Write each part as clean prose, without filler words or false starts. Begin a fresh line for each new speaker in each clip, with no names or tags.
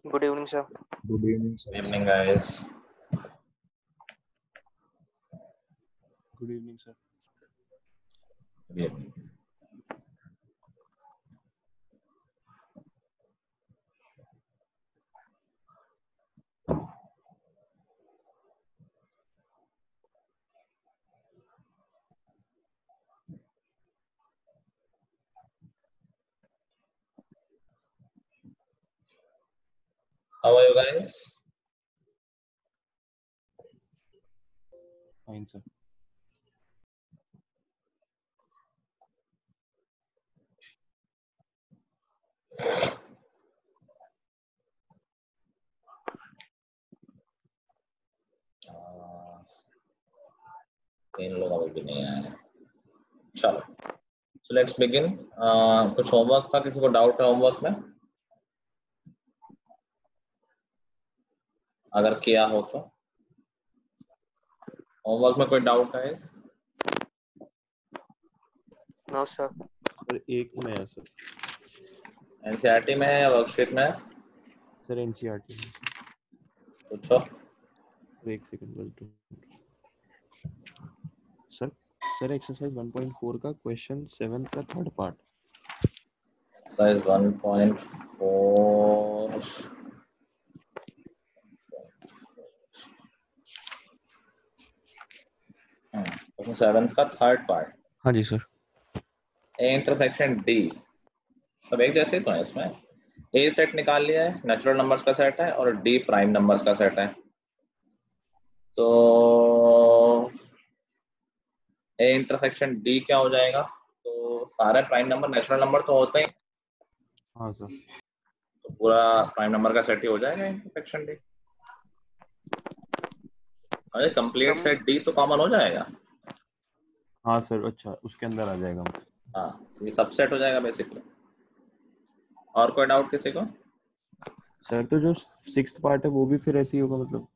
Good evening, sir.
Good evening, sir.
Good evening, guys.
Good evening, sir.
Good evening. How are you guys?
Fine, sir.
तीन लोग अभी भी नहीं आए हैं। चलो, so let's begin. कुछ होमवर्क था? किसी को डाउट है होमवर्क में? अगर किया हो तो होमवर्क में कोई डाउट है?
No, sir.
सर एक में है सर।
एनसीईआरटी में है या वर्कशीट में है?
सर एनसीईआरटी में।
पूछो।
एक सेकंड बस। सर एक्सरसाइज 1.4 का क्वेश्चन 7 का थर्ड पार्ट।
एक्सरसाइज 1.4 क्वेश्चन 7 का थर्ड पार्ट।
हाँ जी सर।
ए इंटरसेक्शन डी सब एक जैसे तो है। इसमें ए सेट निकाल लिया है, नेचुरल नंबर्स का सेट है, और डी प्राइम नंबर्स का सेट है। तो ए इंटरसेक्शन डी क्या हो जाएगा? तो सारे प्राइम नंबर नेचुरल नंबर तो होते हैं,
हाँ सर।
तो पूरा प्राइम नंबर का सेट ही हो जाएगा इंटरसेक्शन डी। अरे कंप्लीट सेट डी तो कॉमन हो जाएगा।
हाँ सर, अच्छा उसके अंदर आ जाएगा।
हाँ, तो ये सबसेट हो जाएगा बेसिकली। और कोई डाउट किसी को?
सर तो जो 6th पार्ट है वो भी फिर ऐसे ही होगा मतलब?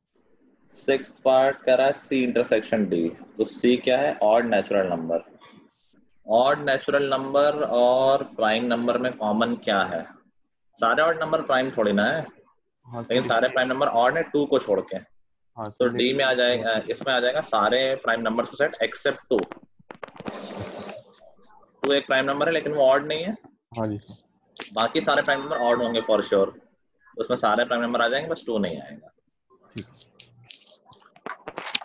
6th पार्ट कह रहा है सी इंटरसेक्शन डी। तो सी क्या है? Odd natural number. Odd natural number और प्राइम नंबर में कॉमन क्या है? सारे ऑड नंबर प्राइम थोड़ी ना है।
हाँ
लेकिन
सर।
सारे प्राइम नंबर ऑड है 2 को छोड़ के।
हाँ
तो
सर
डी में आ जाएगा, इसमें आ जाएगा सारे प्राइम नंबर का सेट एक्सेप्ट 2। 2 एक प्राइम नंबर है लेकिन वो ऑड नहीं है।
हाँ जी।
बाकी सारे प्राइम नंबर ऑड होंगे फॉर श्योर। उसमें सारे प्राइम नंबर आ जाएंगे, बस 2 नहीं आएगा।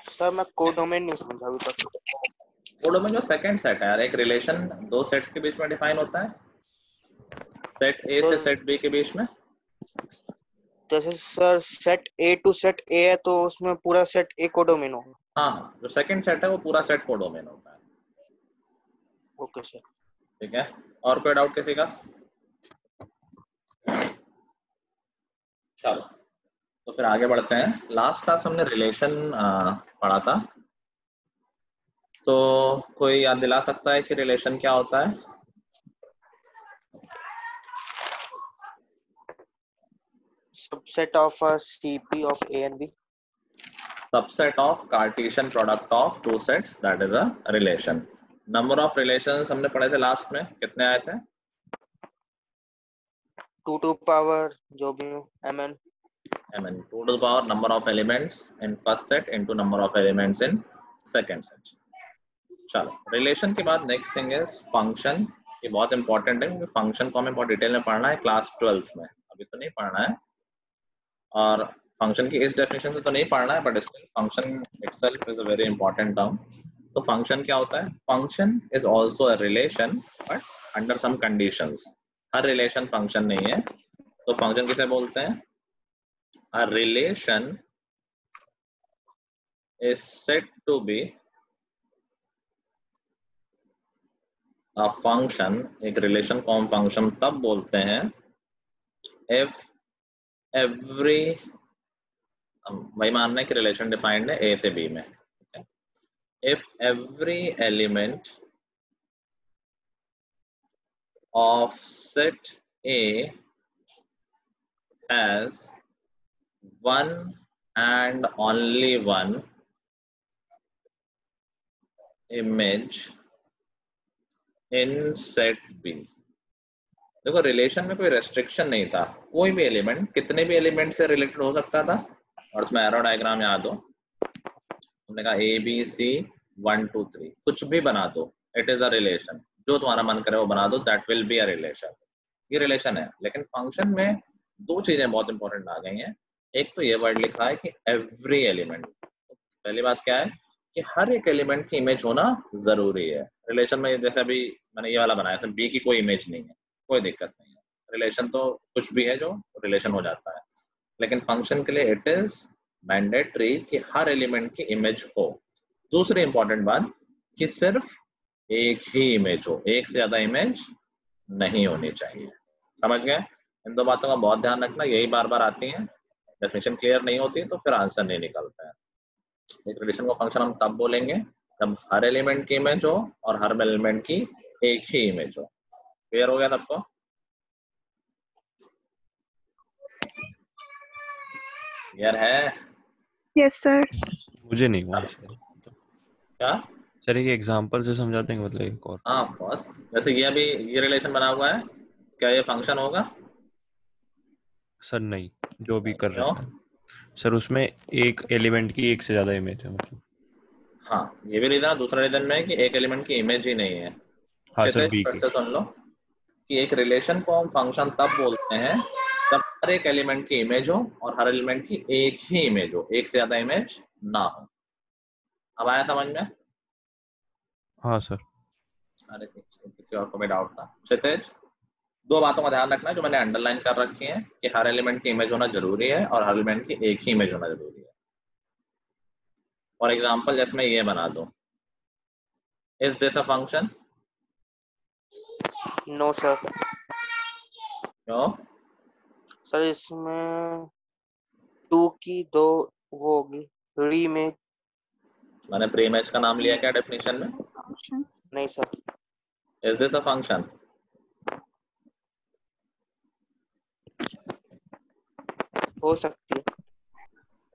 सर मैं कोडोमेन नहीं समझा अभी तक।
कोडोमेन जो सेकंड सेट है यार, एक रिलेशन दो सेट्स के बीच में डिफाइन होता है, सेट ए से सेट बी के बीच में।
जैसे sir set A to set A है तो उसमें पूरा सेट ए कोडोमेन होगा।
हाँ, जो सेकंड सेट है वो पूरा सेट कोडोमेन होता है।
Okay sir.
ठीक है, और कोई डाउट किसी का? चलो तो फिर आगे बढ़ते हैं। लास्ट क्लास हमने रिलेशन पढ़ा था, तो कोई याद दिला सकता है कि रिलेशन क्या होता है?
Subset of a CP of A and B.
Subset of Cartesian product of two sets, that is a relation. Number of relations हमने पढ़े थे लास्ट में, कितने आए थे?
2 टू पावर जो भी हो mn।
mn 2 to the power number of elements in first set into number of elements in second set। चलो, रिलेशन के बाद नेक्स्ट थिंग इज फंक्शन। ये बहुत इंपॉर्टेंट है क्योंकि फंक्शन को हमें बहुत डिटेल में पढ़ना है क्लास 12th में, अभी तो नहीं पढ़ना है। और फंक्शन की इस डेफिनेशन से तो नहीं पढ़ना है, but still function itself is a very important term. तो फंक्शन क्या होता है? Function is also a relation but under some conditions. हर रिलेशन फंक्शन नहीं है। तो फंक्शन किसे बोलते हैं? A relation is said to be a function। एक रिलेशन को हम फंक्शन तब बोलते हैं if every, वही मानना है कि रिलेशन डिफाइंड है ए से बी में। if every element of set A has one and only one image in set B, देखो रिलेशन में कोई रेस्ट्रिक्शन नहीं था, कोई भी एलिमेंट कितने भी एलिमेंट से रिलेटेड हो सकता था। और उसमें एरो डायग्राम याद हो, तुमने कहा ए बी सी 1 2 3 कुछ भी बना दो, इट इज अ रिलेशन, जो तुम्हारा मन करे वो बना दो, that will be a relation, ये रिलेशन है। लेकिन फंक्शन में दो चीजें बहुत इंपॉर्टेंट आ गई हैं। एक तो ये वर्ड लिखा है कि एवरी एलिमेंट, पहली बात क्या है कि हर एक एलिमेंट की इमेज होना जरूरी है। रिलेशन में जैसे अभी मैंने ये वाला बनाया, इसमें बी की कोई इमेज नहीं है, कोई दिक्कत नहीं है, रिलेशन तो कुछ भी है जो रिलेशन हो जाता है। लेकिन फंक्शन के लिए इट इज मैंडेटरी कि हर एलिमेंट की इमेज हो। दूसरी इंपॉर्टेंट बात कि सिर्फ एक ही इमेज हो, एक से ज्यादा इमेज नहीं होनी चाहिए। समझ गए? इन दो बातों का बहुत ध्यान रखना, यही बार बार आती हैं, डेफिनेशन क्लियर नहीं होती तो फिर आंसर नहीं निकलता है। एक रिलेशन को फंक्शन हम तब बोलेंगे जब हर एलिमेंट की इमेज हो और हर एलिमेंट की एक ही इमेज हो। क्लियर हो गया सबको? क्लियर है?
Yes sir.
मुझे नहीं हुआ सर।
क्या?
सर एक एग्जांपल से समझाते हैं, मतलब एक और।
हाँ ऑफ कोर्स, जैसे ये अभी ये रिलेशन बना हुआ है, क्या ये फंक्शन होगा?
सर नहीं, जो भी कर
क्यों?
रखा है सर उसमें एक एलिमेंट की एक से ज्यादा इमेज है मतलब।
हाँ ये भी रीजन, दूसरा रीजन में है कि एक एलिमेंट की इमेज ही नहीं है।
हाँ सर,
क्षितिज
बी
फिर
के।
से सुन लो कि एक रिलेशन को हम फंक्शन तब बोलते हैं जब हर एक एलिमेंट की इमेज हो और हर एलिमेंट की एक ही इमेज हो, एक से ज्यादा इमेज ना हो। अब आया समझ में?
हाँ सर।
अरे किसी और को भी डाउट था? क्षितिज, दो बातों का ध्यान रखना जो मैंने अंडरलाइन कर रखी है कि हर एलिमेंट की इमेज होना जरूरी है और हर एलिमेंट की एक ही इमेज होना जरूरी है। फॉर एग्जाम्पल जैसे मैं ये बना दूं, is this a function?
No sir.
क्यों?
सर इसमें 2 की 2 वो होगी री में।
मैंने प्री इमेज का नाम लिया क्या डेफिनेशन में?
नहीं sir.
Is this a function?
हो सकती है।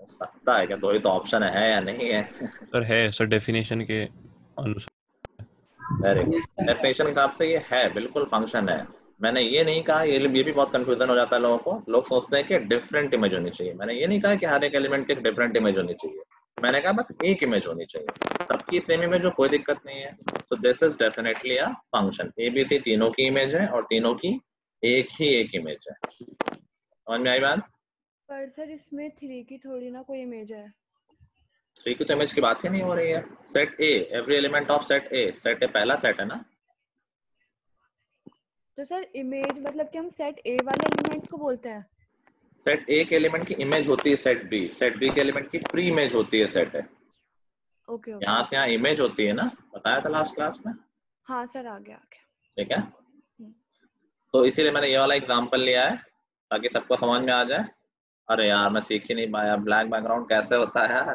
हो सकता है क्या? तो ये तो ऑप्शन है या नहीं है?
सर है सर, डेफिनेशन के अनुसार।
वेरी गुड, डेफिनेशन के हिसाब से ये है, बिल्कुल फंक्शन है। मैंने ये नहीं कहा, ये भी बहुत कंफ्यूजन हो जाता है लोगों को, लोग सोचते हैं कि डिफरेंट इमेज होनी चाहिए। मैंने ये नहीं कहा कि हर एक एलिमेंट की एक डिफरेंट इमेज होनी चाहिए, मैंने कहा बस एक इमेज होनी चाहिए, सबकी सेम इमेज हो, कोई दिक्कत नहीं है। तो this is definitely a function. A B C तीनों की इमेज है और तीनों की एक इमेज है। समझ में आई बात?
पर सर इसमें 3 की थोड़ी ना कोई इमेज है।
3 की तो इमेज की बात ही नहीं हो रही है। Set A, every element of set A, set ए पहला सेट है ना।
तो सर इमेज मतलब कि हम सेट ए वाले एलिमेंट को बोलते हैं।
सेट ए के एलिमेंट की इमेज होती है सेट बी, सेट बी के एलिमेंट की प्री इमेज होती है सेट ए।
Okay okay.
यहाँ से यहाँ इमेज होती है ना, बताया था लास्ट क्लास में।
हाँ सर आ गया।
ठीक है, तो इसीलिए मैंने ये वाला एग्जांपल लिया है ताकि सबको समझ में आ जाए। अरे यार मैं सीख ही नहीं पाया ब्लैक बैकग्राउंड कैसे होता है यार।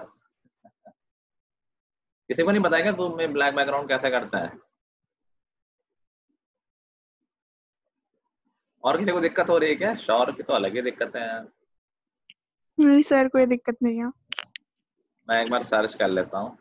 किसी को नहीं बताया क्या तुम में ब्लैक बैकग्राउंड कैसे करता है? और किसी को दिक्कत हो रही है क्या? शौर की तो अलग ही दिक्कत है यार।
नहीं सर, कोई दिक्कत नहीं है।
मैं एक बार सर्च कर लेता हूँ।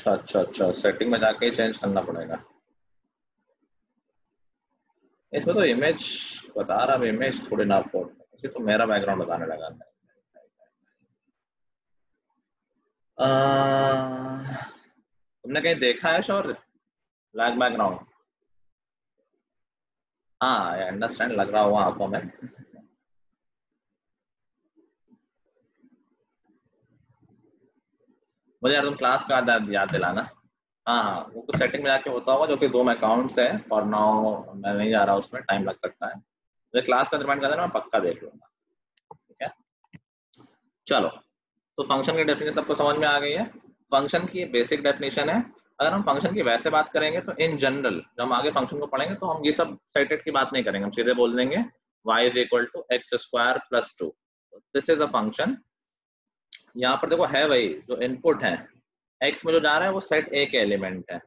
अच्छा, सेटिंग में जाके चेंज करना पड़ेगा। इसमें तो इमेज बता रहा है, इमेज थोड़ी ना फोटो, इसे तो मेरा बैकग्राउंड बताने लगा। तुमने कहीं देखा है शौर ब्लैक बैकग्राउंड? हाँ आई अंडरस्टैंड, लग रहा हुआ आंखों में। मुझे यार तुम क्लास का याद दिलाना। हाँ वो कुछ सेटिंग में जाके होता होगा, जो कि 2 अकाउंट्स है और नाउ मैं नहीं जा रहा, उसमें टाइम लग सकता है। मुझे क्लास का रिमाइंड कर देना, मैं पक्का देख लूंगा। ठीक है, चलो। तो फंक्शन की डेफिनेशन सबको समझ में आ गई है। फंक्शन की बेसिक डेफिनेशन है। अगर हम फंक्शन की वैसे बात करेंगे तो इन जनरल जब हम आगे फंक्शन को पढ़ेंगे तो हम ये सब साइटेड की बात नहीं करेंगे, हम सीधे बोल देंगे y is equal to x square plus 2, this is a function. यहाँ पर देखो है वही जो इनपुट है, x में जो जा रहा है वो सेट ए के एलिमेंट है,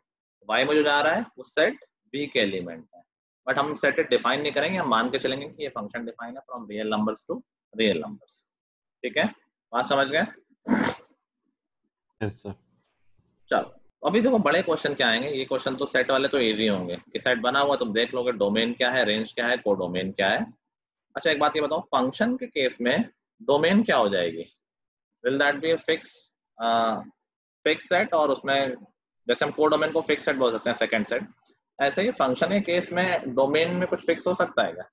y में जो जा रहा है वो सेट b के एलिमेंट है, बट हम सेट डिफाइन नहीं करेंगे, हम मान के चलेंगे कि ये फंक्शन डिफाइन है from real numbers to real numbers. ठीक है, बात समझ गए?
Yes sir.
चलो अभी देखो बड़े क्वेश्चन क्या आएंगे, ये क्वेश्चन तो सेट वाले तो इजी होंगे कि सेट बना हुआ तुम देख लोगे डोमेन क्या है, रेंज क्या है, कोडोमेन क्या है। अच्छा एक बात ये बताओ, फंक्शन के केस में डोमेन क्या हो जाएगी? Will that B fix fix set, और उसमें जैसे हम कोडोमेन को फिक्स सेट बोल सकते हैं सेकंड सेट, ऐसे ही फंक्शन के केस में डोमेन में कुछ फिक्स हो सकता है क्या?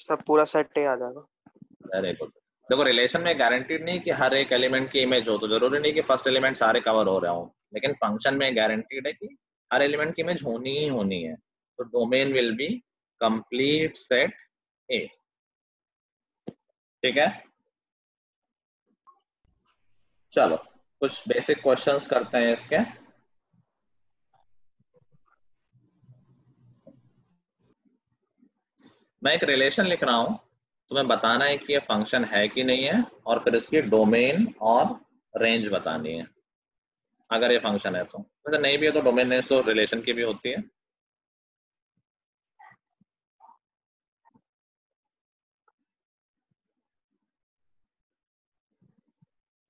सब पूरा सेट ही आ जाएगा।
Very good. देखो रिलेशन में गारंटीड नहीं कि हर एक एलिमेंट की इमेज हो, तो जरूरी नहीं कि फर्स्ट एलिमेंट सारे कवर हो रहा हो, लेकिन फंक्शन में गारंटीड है कि हर एलिमेंट की इमेज होनी ही होनी है। तो domain will be complete set ए। ठीक है, चलो कुछ बेसिक क्वेश्चंस करते हैं इसके। मैं एक रिलेशन लिख रहा हूं, तुम्हें बताना है कि ये फंक्शन है कि नहीं है, और फिर इसकी डोमेन और रेंज बतानी है। अगर ये फंक्शन है तो, वैसे नहीं भी है तो डोमेन रेंज तो रिलेशन की भी होती है।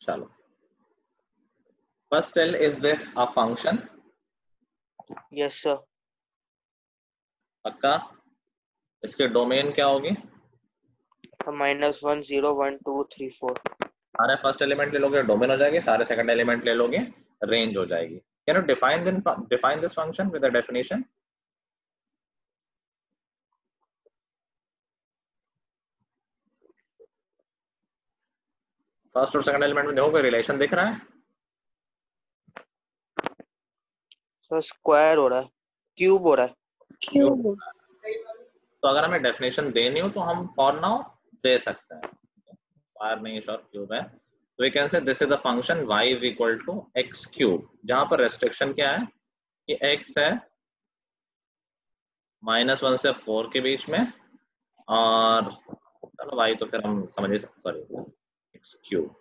चलो first tell, is this a function?
Yes sir.
पक्का? इसकी डोमेन क्या होगी?
-1 0 1 2 3 4।
सारे फर्स्ट एलिमेंट ले लोगे डोमेन हो जाएगी, सारे सेकंड एलिमेंट ले लोगे रेंज हो जाएगी। Can you define this function with a definition? First और सेकंड एलिमेंट में देखो कोई रिलेशन दिख रहा है?
सर स्क्वायर हो रहा है, क्यूब हो रहा है।
क्यूब। तो अगर हमें डेफिनेशन देनी हो तो हम फॉर नाउ दे सकते हैं, फायर नहीं श्योर क्यूब है, तो we can say this is the function y is equal to x cube, जहां पर रेस्ट्रिक्शन क्या है कि x है -1 से 4 के बीच में, और चलो y तो फिर हम समझिए, सॉरी एक्स क्यूब,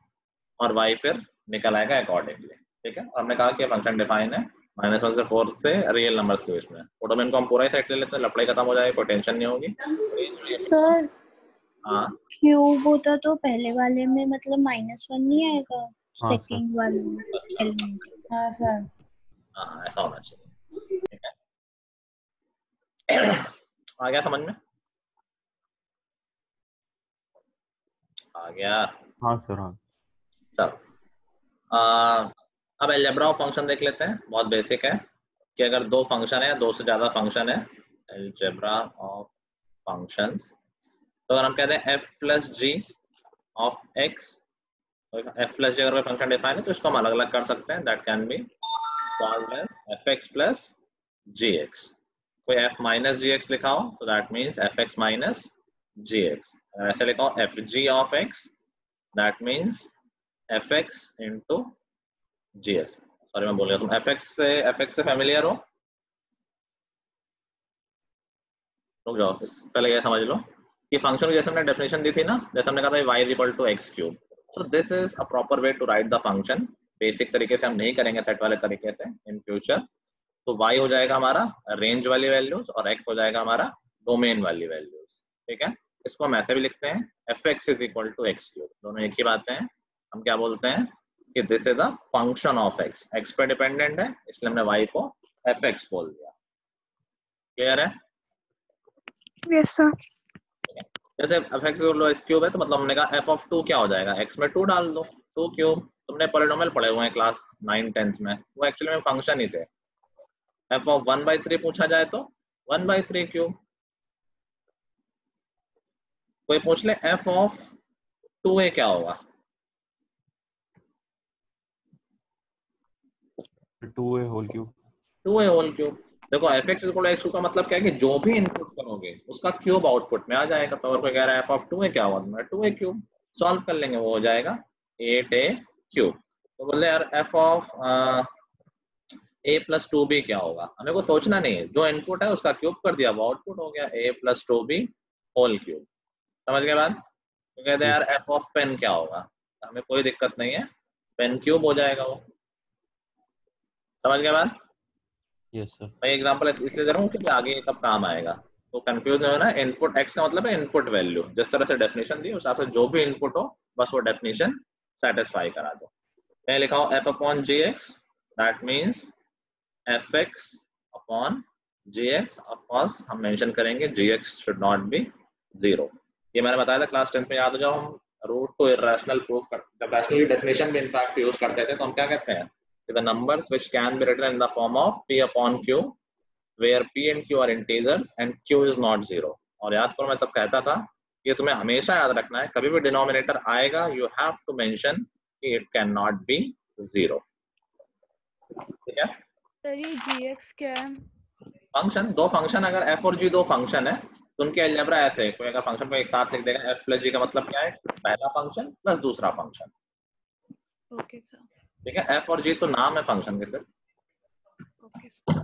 और y फिर निकल आएगा अकॉर्डिंगली। ठीक है, हमने कहा कि फंक्शन डिफाइन है -1 से 4 से रियल नंबर्स के बीच में। डोमेन को हम पूरा ही सेट ले लेते हैं, लफड़ाई खत्म हो जाएगी, कोई टेंशन नहीं होगी।
सर
हाँ
क्यूब होता तो पहले वाले में मतलब -1 नहीं आएगा,
हाँ, सर।
सेकंड वाले में
अच्छा,
एलिमेंट। हाँ सर।
हाँ ऐसा होना चाहिए। ठीक है, आ गया समझ में? आ गया।
हाँ सर। हाँ
चलो अब अलजेब्रा ऑफ फंक्शन देख लेते हैं, बहुत बेसिक है कि अगर दो फंक्शन है, दो से ज्यादा फंक्शन है, अलजेब्रा ऑफ फंक्शंस, तो अगर हम कहते हैं f plus g of x, तो f प्लस जी अगर कोई फंक्शन डिफाइन है तो इसको हम अलग अलग कर सकते हैं, that can be called as fx plus gx। कोई f माइनस gx लिखा हो तो that means fx minus gx। अगर ऐसे लिखा हो fg of x, that means fx into gx। Sorry मैं बोल रहा तुम fx से फैमिलियर हो? रुक जाओ, पहले ये समझ लो कि फंक्शन की जैसे हमने डेफिनेशन दी थी ना, जैसे हमने कहा था y is equal to x cube, so this is a proper way to write the function. Basic तरीके से हम नहीं करेंगे सेट वाले तरीके से इन फ्यूचर। तो y हो जाएगा हमारा रेंज वाली वैल्यूज, और x हो जाएगा हमारा डोमेन वाली वैल्यूज। ठीक है, इसको हम ऐसे भी लिखते हैं fx is equal to x cube, दोनों एक ही बातें हैं। हम क्या बोलते हैं कि this is a function of x, x पे डिपेंडेंट है इसलिए हमने y को fx बोल दिया। क्लियर है?
Yes sir.
जैसे fx इक्वल एक्स क्यूब है तो मतलब हमने कहा f ऑफ 2 क्या हो जाएगा, x में 2 डाल दो, 2 क्यूब। तुमने पॉलिनोमियल पढ़े हुए हैं क्लास 9-10 में, वो एक्चुअली में फंक्शन ही थे। f ऑफ 1/3 पूछा जाए तो 1/3 क्यूब। कोई पूछ ले f ऑफ 2a क्या होगा?
2a whole cube.
2a whole cube. देखो fx इक्वल एक्स का मतलब क्या है कि जो भी इनपुट करोगे उसका क्यूब आउटपुट में आ जाएगा। तो अगर कोई कह रहा है f ऑफ 2a क्या होगा, 2a क्यूब सॉल्व कर लेंगे, वो हो जाएगा 8a क्यूब। तो बोले यार f of a plus 2b क्या होगा, हमें को सोचना नहीं है, जो इनपुट है उसका क्यूब कर दिया, वो आउटपुट हो गया a plus 2b whole cube. समझ गए बात? तो कहते हैं यार f ऑफ पेन क्या होगा, हमें कोई दिक्कत नहीं है, पेन क्यूब हो जाएगा वो। समझ गए बात?
Yes sir.
मैं एग्जांपल इसलिए दे रहा हूँ क्योंकि आगे ये कब काम आएगा, तो कंफ्यूज नहीं होना। इनपुट x का मतलब है इनपुट वैल्यू, जिस तरह से डेफिनेशन दी उस हिसाब से जो भी इनपुट हो बस वो डेफिनेशन सेटिस्फाई करा दो। मैं लिखा हूँ f upon g x, that means f x upon g x. Of course हम मेंशन करेंगे g x should not be 0। ये मैंने बताया था क्लास 10 में, याद हो जाओ। हम रूट को इरेशनल प्रूफ कर, जब रैशनल डेफिनेशन भी इनफैक्ट यूज करते थे तो हम क्या कहते हैं, the numbers which can be written in the form of p upon q where p and q are integers and q is not 0। और याद करो मैं तब कहता था ये तुम्हें हमेशा याद रखना है, कभी भी डिनोमिनेटर आएगा यू हैव टू मेंशन कि इट कैन नॉट बी 0। ठीक है
सर ये gx क्या है?
फंक्शन, दो फंक्शन, अगर f और g दो फंक्शन है तो उनके अलजेब्रा ऐसे है, कोई अगर फंक्शन को एक साथ लिख देगा f प्लस g का मतलब क्या है, पहला फंक्शन प्लस दूसरा फंक्शन।
Okay sir.
ठीक है, f और g तो नाम है फंक्शन के सिर्फ।
Okay sir.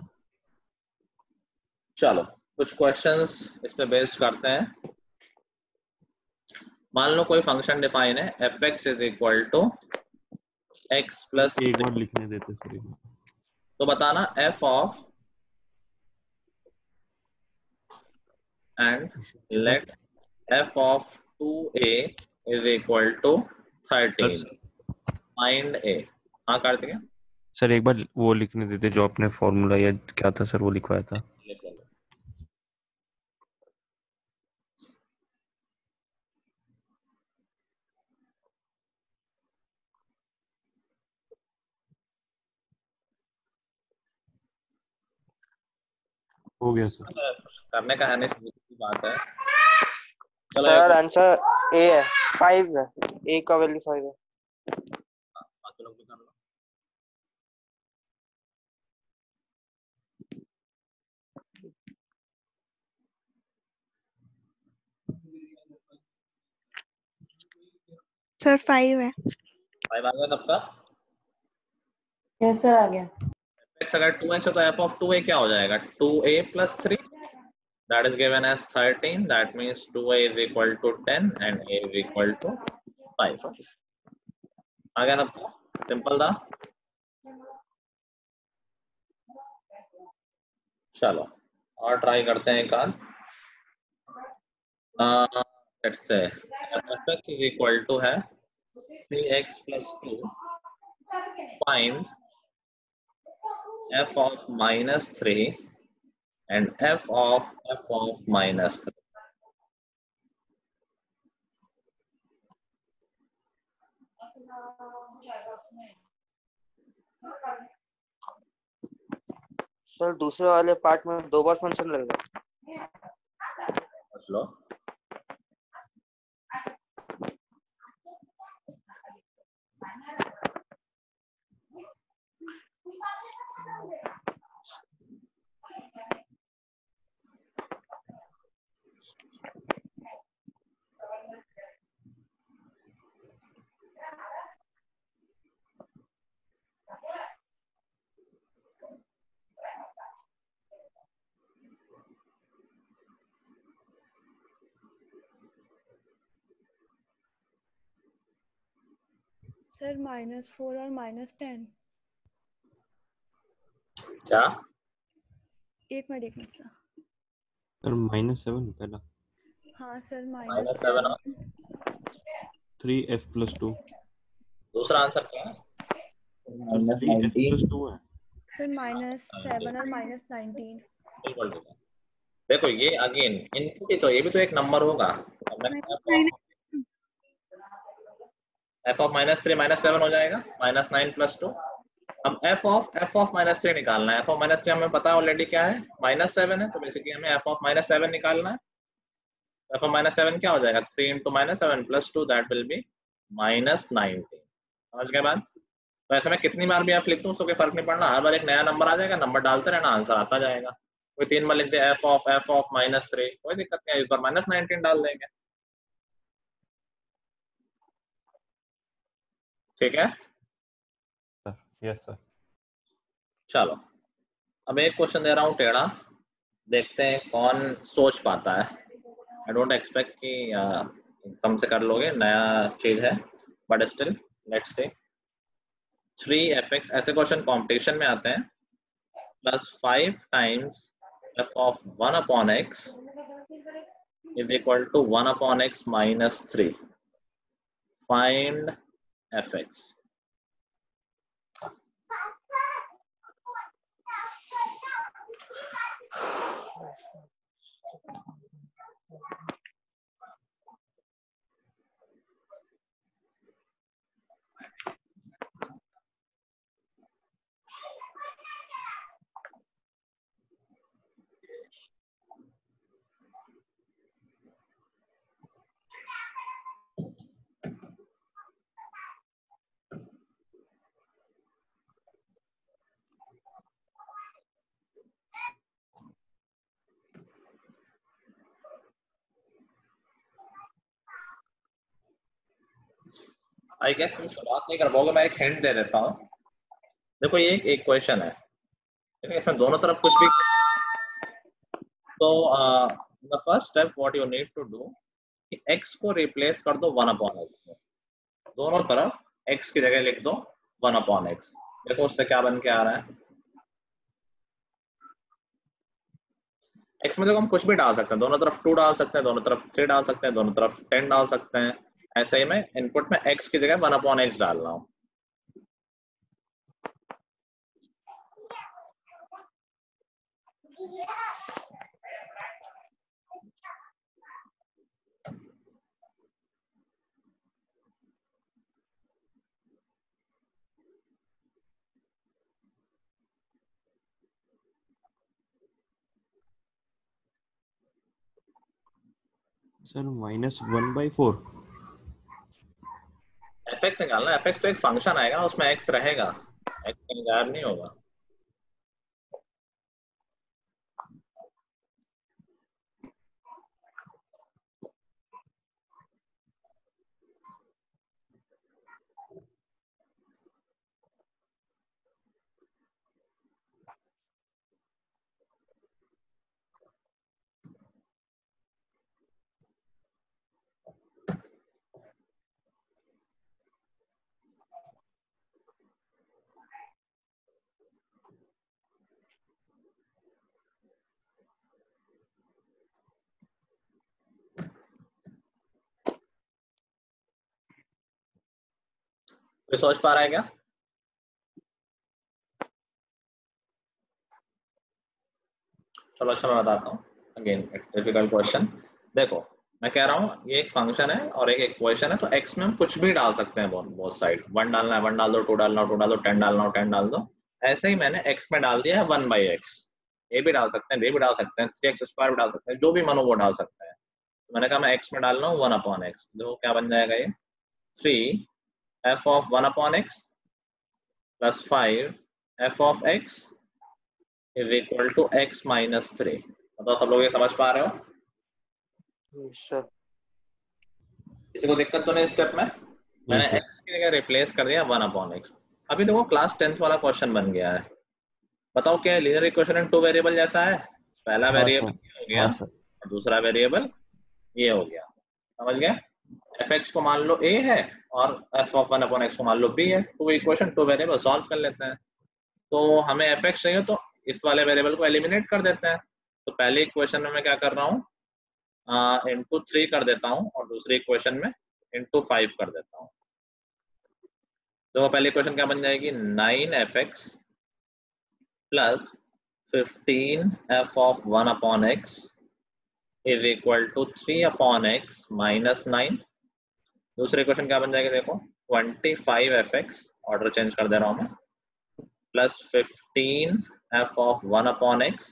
चलो कुछ क्वेश्चंस इस पे बेस्ड करते हैं। मान लो कोई फंक्शन डिफाइन है f x is equal to x plus,
एक बार लिखने देते सर एक बार।
तो बताना f of and let f of 2a is equal to 13 find a। हाँ कार्तिक
सर एक बार वो लिखने देते जो आपने फॉर्मूला या क्या था सर वो लिखवाया था। हो गया सर।
करने का है नहीं, सीधी बात है। चलो
सर आंसर ए है, 5 है, ए का वैल्यू 5 है।
बाकी लोग भी कर लो।
सर 5 है।
5 आ गया तब का।
यस सर आ गया।
x अगर 2x है तो f of 2a क्या हो जाएगा, 2a plus 3 that is given as 13, that means 2a is equal to 10 and a is equal to 5। आ गया तब का, सिंपल था। चलो और ट्राई करते हैं एक आध। Let's say fx is equal to है 3x plus 2, find f of minus 3 and f of minus 3।
Sir दूसरे वाले पार्ट में 2 बार फंक्शन लगेगा।
समझ लो।
सर -4 और -10।
क्या
एक मिनट सर।
सर -7 पहला।
हाँ सर
-7
3f + 2।
दूसरा आंसर क्या है,
सर 3f + 2 है।
सर -7 और -19।
बिल्कुल ठीक है। देखो ये अगेन इनपुट ही तो, ये भी तो एक नंबर होगा। f of -3 -7 हो जाएगा, -9 + 2। हम f of -3 निकालना है। f of -3 हमें पता है ऑलरेडी क्या है, -7 है, तो बेसिकली हमें f of -7 निकालना है। f of -7 क्या हो जाएगा, 3 × -7 + 2 दैट विल बी -19। समझ गए बात। तो ऐसे में कितनी बार भी आप लिख दूं उसको कोई फर्क नहीं पड़ना, हर बार एक नया नंबर आ जाएगा, नंबर डालते रहना, आंसर आता जाएगा। कोई 3 बार लिख दे f of -3, कोई दिक्कत नहीं है, इस बार -19 डाल देंगे। ठीक है
यस सर।
चलो अब एक क्वेश्चन दे रहा हूँ टेढ़ा, देखते हैं कौन सोच पाता है। आई डोंट एक्सपेक्ट कि एकदम से कर लोगे, नया चीज है, but still let's say. 3fx, ऐसे क्वेश्चन कंपटीशन में आते हैं plus 5 times f of 1 upon x is equal to 1 upon x minus 3. Find fx. I guess तुम शुरुआत नहीं कर पाओगे, मैं एक हिंट दे देता हूँ। देखो ये एक क्वेश्चन है, ठीक है, इसमें दोनों तरफ कुछ भी, तो the first step what you need to do कि x को रिप्लेस कर दो 1 अपॉन x में, दोनों तरफ x की जगह लिख दो 1 अपॉन x। देखो उससे क्या बन के आ रहा है, x में देखो हम कुछ भी डाल सकते हैं, दोनों तरफ 2 डाल सकते हैं, दोनों तरफ 3 डाल सकते हैं, दोनों तरफ 10 डाल सकते हैं। ऐसे ही मैं इनपुट में x की जगह 1 अपॉन x डाल रहा हूँ।
सर -1/4
fx निकालना है। fx तो एक फंक्शन आएगा, उसमें x रहेगा, x कहीं गायब नहीं होगा। कोई सोच पा रहा है क्या? चलो अच्छा मैं बताता हूँ, अगेन इट्स डिफिकल्ट क्वेश्चन। देखो मैं कह रहा हूँ ये एक फंक्शन है और एक इक्वेशन है, तो x में हम कुछ भी डाल सकते हैं, बोथ साइड। 1 डालना है 1 डाल दो, 2 डालना है 2 डाल दो, 10 डालना हो 10 डाल दो। ऐसे ही मैंने x में डाल दिया है 1/x। a भी डाल सकते हैं, b भी डाल सकते हैं, 3x² भी डाल सकते हैं, जो भी मन हो वो डाल सकते हैं। तो मैंने कहा मैं x में डाल रहा हूँ 1 अपॉन x। देखो क्या बन जाएगा ये, 3 f of 1 upon x plus 5 f of x is equal to x minus 3। बताओ सब लोग ये समझ पा रहे हो?
सर
किसी को दिक्कत तो नहीं स्टेप में? मैंने
सर।
x की जगह रिप्लेस कर दिया 1 अपॉन x। अभी देखो क्लास 10th वाला क्वेश्चन बन गया है। बताओ क्या लीनियर इक्वेशन इन 2 वेरिएबल जैसा है? पहला
हाँ
वेरिएबल
सर,
ये हो गया
हाँ सर।
और दूसरा वेरिएबल ये हो गया। समझ गए? fx को मान लो a है और f of 1 अपॉन x को मान लो b है। तो इक्वेशन 2 वेरिएबल सॉल्व कर लेते हैं। तो हमें fx चाहिए तो इस वाले वेरिएबल को एलिमिनेट कर देते हैं। तो पहले इक्वेशन में मैं क्या कर रहा हूँ, इंटू 3 कर देता हूँ और दूसरी इक्वेशन में इंटू 5 कर देता हूँ। तो पहली इक्वेशन क्या बन जाएगी, 9fx plus 15f of 1 upon x is equal to 3 upon x minus 9। दूसरी इक्वेशन क्या बन जाएगी, देखो 25fx, ऑर्डर चेंज कर दे रहा हूँ मैं, plus 15f of 1 upon x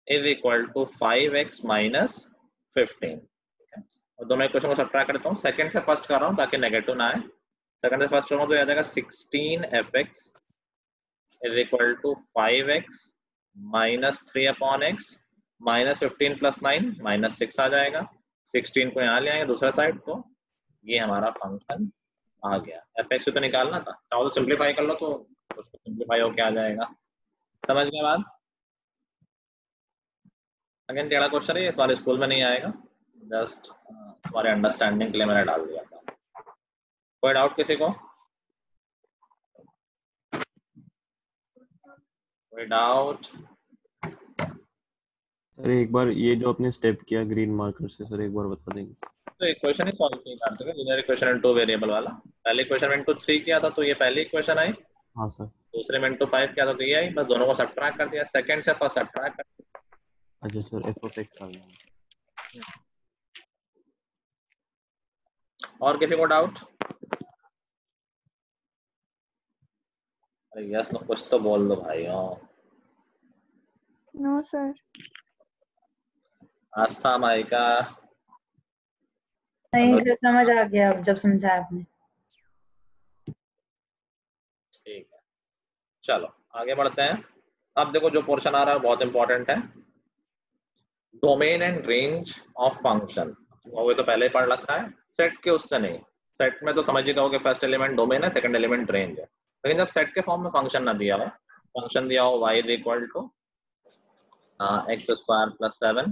is equal to 5x minus 15। और दोनों इक्वेशन को सब्ट्रैक्ट करता हूँ, सेकंड से फर्स्ट कर रहा हूँ ताकि नेगेटिव ना आए। सेकंड से फर्स्ट करूँगा तो आ जाएगा 16fx is equal to 5x minus 3 upon x minus 15 plus 9 minus 6 आ जाएगा। 16 को यहाँ ले आएंगे दूसरा साइड, तो ये हमारा फंक्शन आ गया। fx से तो निकालना था, चाहो तो सिंप्लीफाई कर लो तो उसको सिंप्लीफाई होके आ जाएगा। समझ गए बात? अगेन टेढ़ा क्वेश्चन है, ये तुम्हारे स्कूल में नहीं आएगा, जस्ट तुम्हारे अंडरस्टैंडिंग के लिए मैंने डाल दिया था। कोई डाउट किसी को? कोई डाउट?
सर एक बार ये जो आपने स्टेप किया ग्रीन मार्कर से सर एक बार बता देंगे?
तो इक्वेशन ही सॉल्व नहीं करते थे, linear equation in two variable वाला। पहले इक्वेशन में इनटू 3 किया था तो ये पहली इक्वेशन आई,
हाँ सर।
दूसरे में इनटू 5 किया था तो ये आई, बस दोनों को सब्ट्रैक्ट कर दिया, सेकंड से फर्स्ट सब्ट्रैक्ट कर दिया।
अच्छा सर एफ ऑफ एक्स आ गया।
और किसी को डाउट? अरे यस नो कुछ तो बोल दो भाई।
No sir.
आस्था माइका?
नहीं सर समझ आ गया अब जब समझा आपने।
ठीक है, चलो आगे बढ़ते हैं। अब देखो जो पोर्शन आ रहा है बहुत इंपॉर्टेंट है, domain and range of function. वो तो पहले ही पढ़ रखा है, सेट के उससे नहीं। सेट में तो समझ ही जाओगे फर्स्ट एलिमेंट डोमेन है, सेकंड एलिमेंट रेंज है। लेकिन जब सेट के फॉर्म में फंक्शन ना दिया हो, फंक्शन दिया हो y is equal to x square plus 7,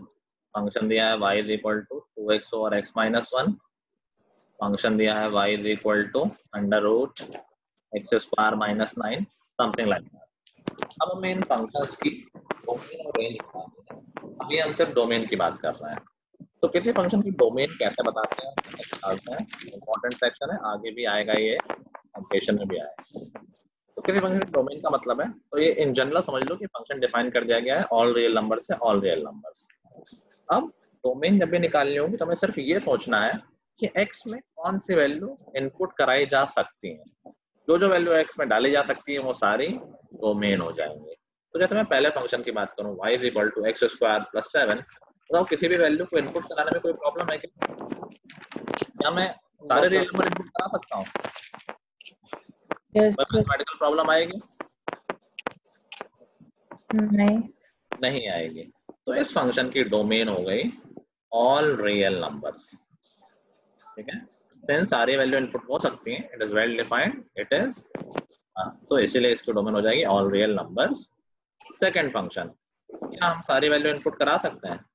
function दिया है y is equal to 2x over x minus 1, function दिया है y is equal to under root x square minus 9, something like that. अब हमें इन फंक्शंस की डोमेन और range बताते हैं। अभी हम सिर्फ डोमेन की बात कर रहे हैं। तो किसी फंक्शन की डोमेन कैसे बताते हैं, कैसे निकालते हैं, इंपॉर्टेंट सेक्शन है, आगे भी आएगा, ये कंप्लीशन में भी आएगा। तो किसी फंक्शन की डोमेन का मतलब है, तो ये इन जनरल समझ लो कि फंक्शन डिफाइन कर दिया गया है ऑल रियल नंबर से ऑल रियल नंबर्स। अब डोमेन जब भी निकालनी होगी तो हमें सिर्फ ये सोचना है कि x में कौन सी वैल्यू इनपुट कराई जा सकती है। जो वैल्यू x में डाली जा सकती है वो सारी डोमेन हो जाएंगे। तो जैसे मैं पहले फंक्शन की बात करूं y is equal to x square plus 7, तो किसी भी वैल्यू को इनपुट कराने में कोई प्रॉब्लम है क्या? मैं सारे रियल नंबर इनपुट करा सकता हूँ?
Yes sir.
मैथमेटिकल प्रॉब्लम आएगी?
नहीं
नहीं आएगी। तो इस फंक्शन की डोमेन हो गई ऑल रियल नंबर्स। ठीक है, सिंस सारी वैल्यू इनपुट हो सकती हैं, it is well defined, it is, तो इसीलिए इसकी डोमेन हो जाएगी all real numbers. Second function, क्या हम सारी वैल्यू इनपुट करा सकते हैं?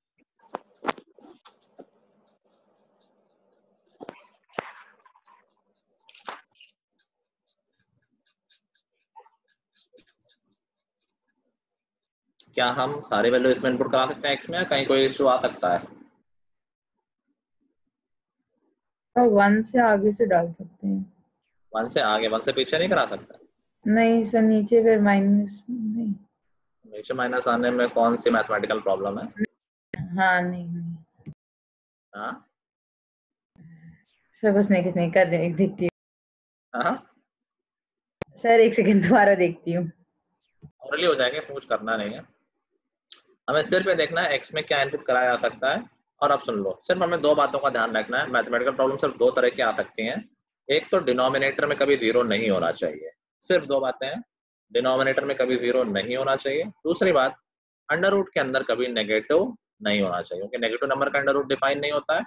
क्या हम सारे वैल्यू इसमें इनपुट करा सकते हैं x में, या कहीं कोई इशू आ सकता है?
तो 1 से आगे से डाल सकते हैं।
1 से आगे, 1 से पीछे नहीं करा सकते?
नहीं सर नीचे फिर माइनस नहीं।
नीचे माइनस आने में कौन सी मैथमेटिकल प्रॉब्लम है?
हाँ नहीं
हाँ
सर बस नहीं कुछ नहीं कर रहे देखती हूँ।
हाँ,
सर एक सेकंड दोबारा देखती हूँ।
ऑलरेडी हो जाएगा, कुछ करना नहीं है। हमें सिर्फ ये देखना है x में क्या इनपुट कराया जा सकता है। और अब सुन लो, सिर्फ हमें दो बातों का ध्यान रखना है। मैथमेटिकल प्रॉब्लम सिर्फ दो तरह की आ सकती हैं। एक तो डिनोमिनेटर में कभी जीरो नहीं होना चाहिए, सिर्फ दो बातें हैं, डिनोमिनेटर में कभी जीरो नहीं होना चाहिए। दूसरी बात, अंडर रूट के अंदर कभी नेगेटिव नहीं होना चाहिए, क्योंकि नेगेटिव नंबर का अंडर रूट डिफाइन नहीं होता है।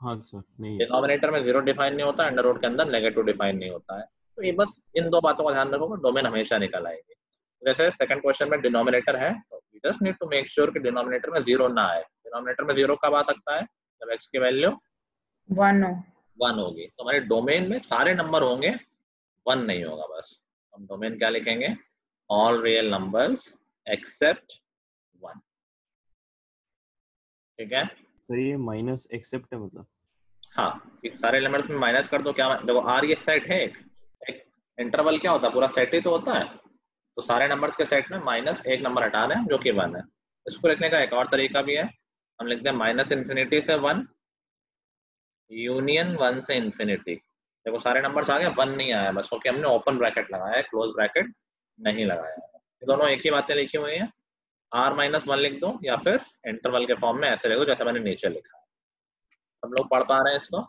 हाँ सर नहीं है।
डिनोमिनेटर में जीरो डिफाइन नहीं होता है, अंडर रूट के अंदर नेगेटिव डिफाइन नहीं होता है। तो ये बस इन दो बातों का ध्यान रखोगे, डोमेन हमेशा निकल आएगी। जैसे सेकंड क्वेश्चन में डिनोमिनेटर है, तो we just need to make sure कि डिनोमिनेटर में जीरो ना आए। डिनोमिनेटर में जीरो कब आ सकता है? जब x की वैल्यू
1 हो।
1 होगी। तो हमारे डोमेन में सारे नंबर होंगे, 1 नहीं होगा। बस हम डोमेन क्या लिखेंगे? All real numbers accept 1। ठीक है,
सर ये माइनस एक्सेप्ट है मतलब?
हाँ, कि सारे एलिमेंट्स में माइनस कर दो। क्या देखो, आर ये सेट है, एक इंटरवल क्या होता है, पूरा सेट ही तो होता है। तो सारे नंबर्स के सेट में माइनस एक नंबर हटा रहे हैं जो कि 1 है। इसको लिखने का एक और तरीका भी है, हम लिखते हैं माइनस इन्फिनिटी से 1 यूनियन 1 से इन्फिनिटी। देखो सारे नंबर्स आ गए, 1 नहीं आया बस, क्योंकि हमने ओपन ब्रैकेट लगाया है, क्लोज ब्रैकेट नहीं लगाया है। ये दोनों एक ही बातें लिखी हुई हैं। r माइनस 1 लिख दो, या फिर इंटरवल के फॉर्म में ऐसे लिख दो जैसे मैंने नीचे लिखा है। सब लोग पढ़ पा रहे हैं इसको?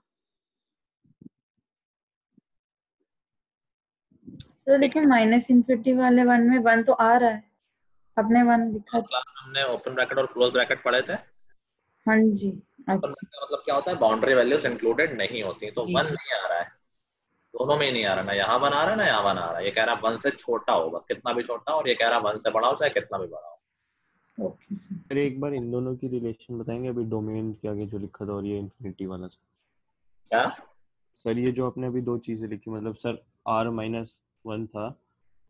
तो लेकिन माइनस इन्फिनिटी वाले 1 में 1 तो आ रहा है, अपने 1 लिखा।
क्लास में हमने ओपन ब्रैकेट और क्लोज ब्रैकेट पढ़े थे।
हाँ जी
ओपन
अच्छा
ब्रैकेट का मतलब क्या होता है? बाउंड्री वैल्यूज इंक्लूडेड नहीं होती। तो
जी
1 नहीं आ रहा है, दोनों में ही नहीं आ रहा, ना यहाँ 1 आ रहा है ना यहाँ 1 आ रहा है। ये कह रहा है 1 से छोटा हो, बस कितना भी छोटा हो, और ये कह रहा है 1 से बड़ा हो, चाहे कितना भी बड़ा हो।
Okay sir.
सर एक बार इन दोनों की रिलेशन बताएंगे, अभी डोमेन के आगे जो लिखा था और ये इन्फिनिटी वाला सर।
क्या?
सर ये जो आपने अभी दो चीजें लिखी, मतलब सर r माइनस 1 था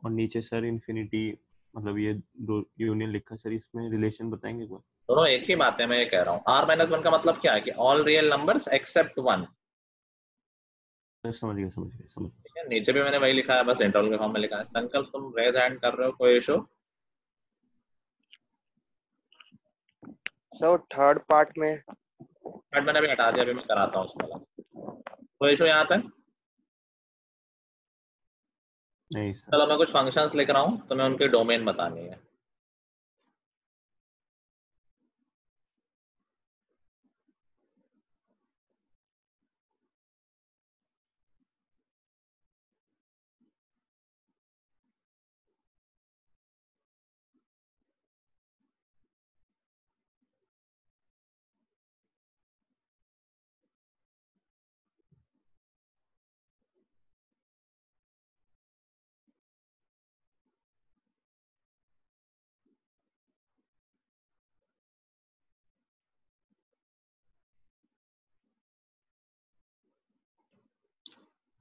और नीचे सर इन्फिनिटी मतलब ये दो यूनियन लिखा सर, इसमें रिलेशन बताएंगे एक बार?
दोनों एक ही बात है, मैं ये कह रहा हूँ। r-1 का मतलब क्या है कि ऑल रियल नंबर्स एक्सेप्ट 1।
समझ गया समझ गया समझ गया।
ठीक है, नीचे भी मैंने वही लिखा है, बस इंटरवल के फॉर्म में लिखा है। संकल्प तुम रेज हैंड कर रहे हो, कोई इशू?
सर थर्ड पार्ट में
बट मैंने अभी हटा दिया, अभी मैं कराता हूँ उसमें। कोई इशू यहाँ तक?
नहीं सर।
चलो मैं कुछ फंक्शंस लिख रहा हूँ, तुम्हें उनके डोमेन बतानी है।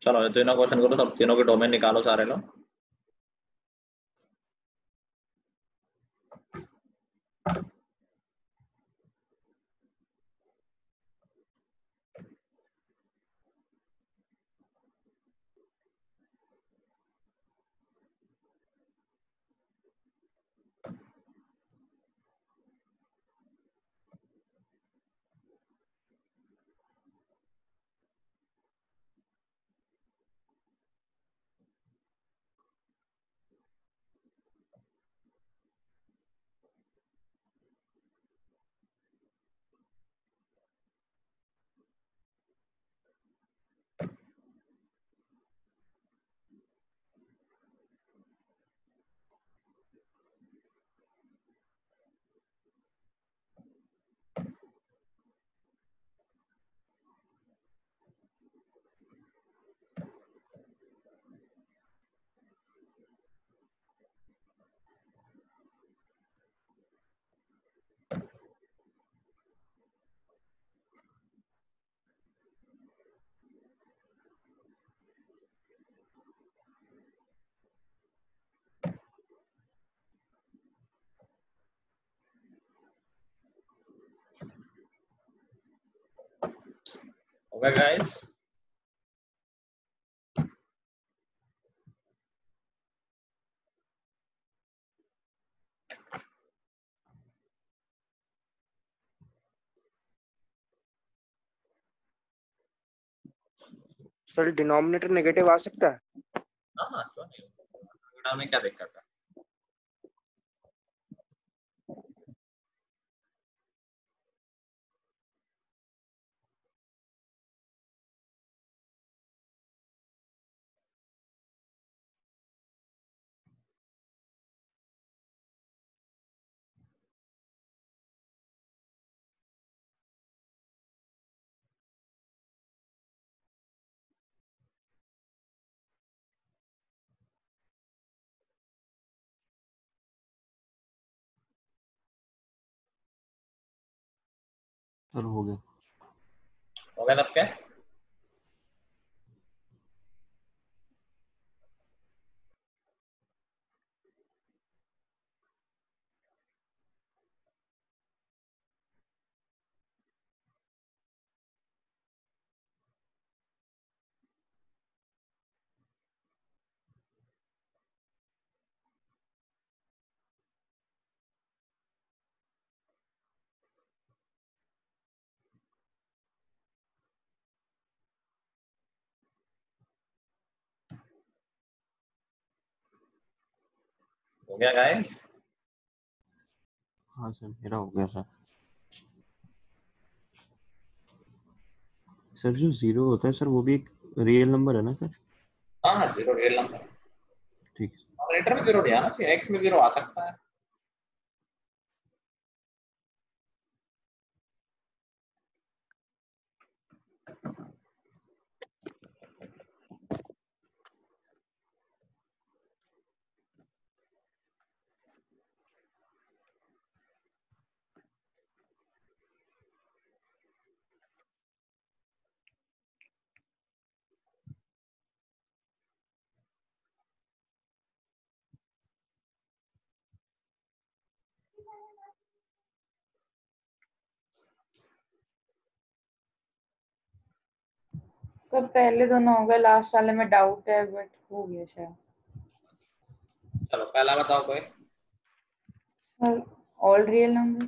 चलो ये तीनों क्वेश्चन करो, सब तीनों के डोमेन निकालो सारे लोग। Okay guys,
sir denominator negative आ सकता है?
हाँ क्यों नहीं, में क्या दिक्कत है?
सर हो गया।
हो गया तब क्या? हो गया गाइस?
हाँ सर मेरा हो गया सर। सर जो जीरो होता है सर वो भी एक रियल नंबर है ना सर?
हाँ हाँ, जीरो रियल नंबर।
ठीक है।
ऑपरेटर में जीरो नहीं आना चाहिए, एक्स में जीरो आ सकता है।
सब पहले दोनों हो गए, लास्ट वाले में डाउट है बट हो गया शायद।
चलो पहला बताओ कोई।
Sir all real number.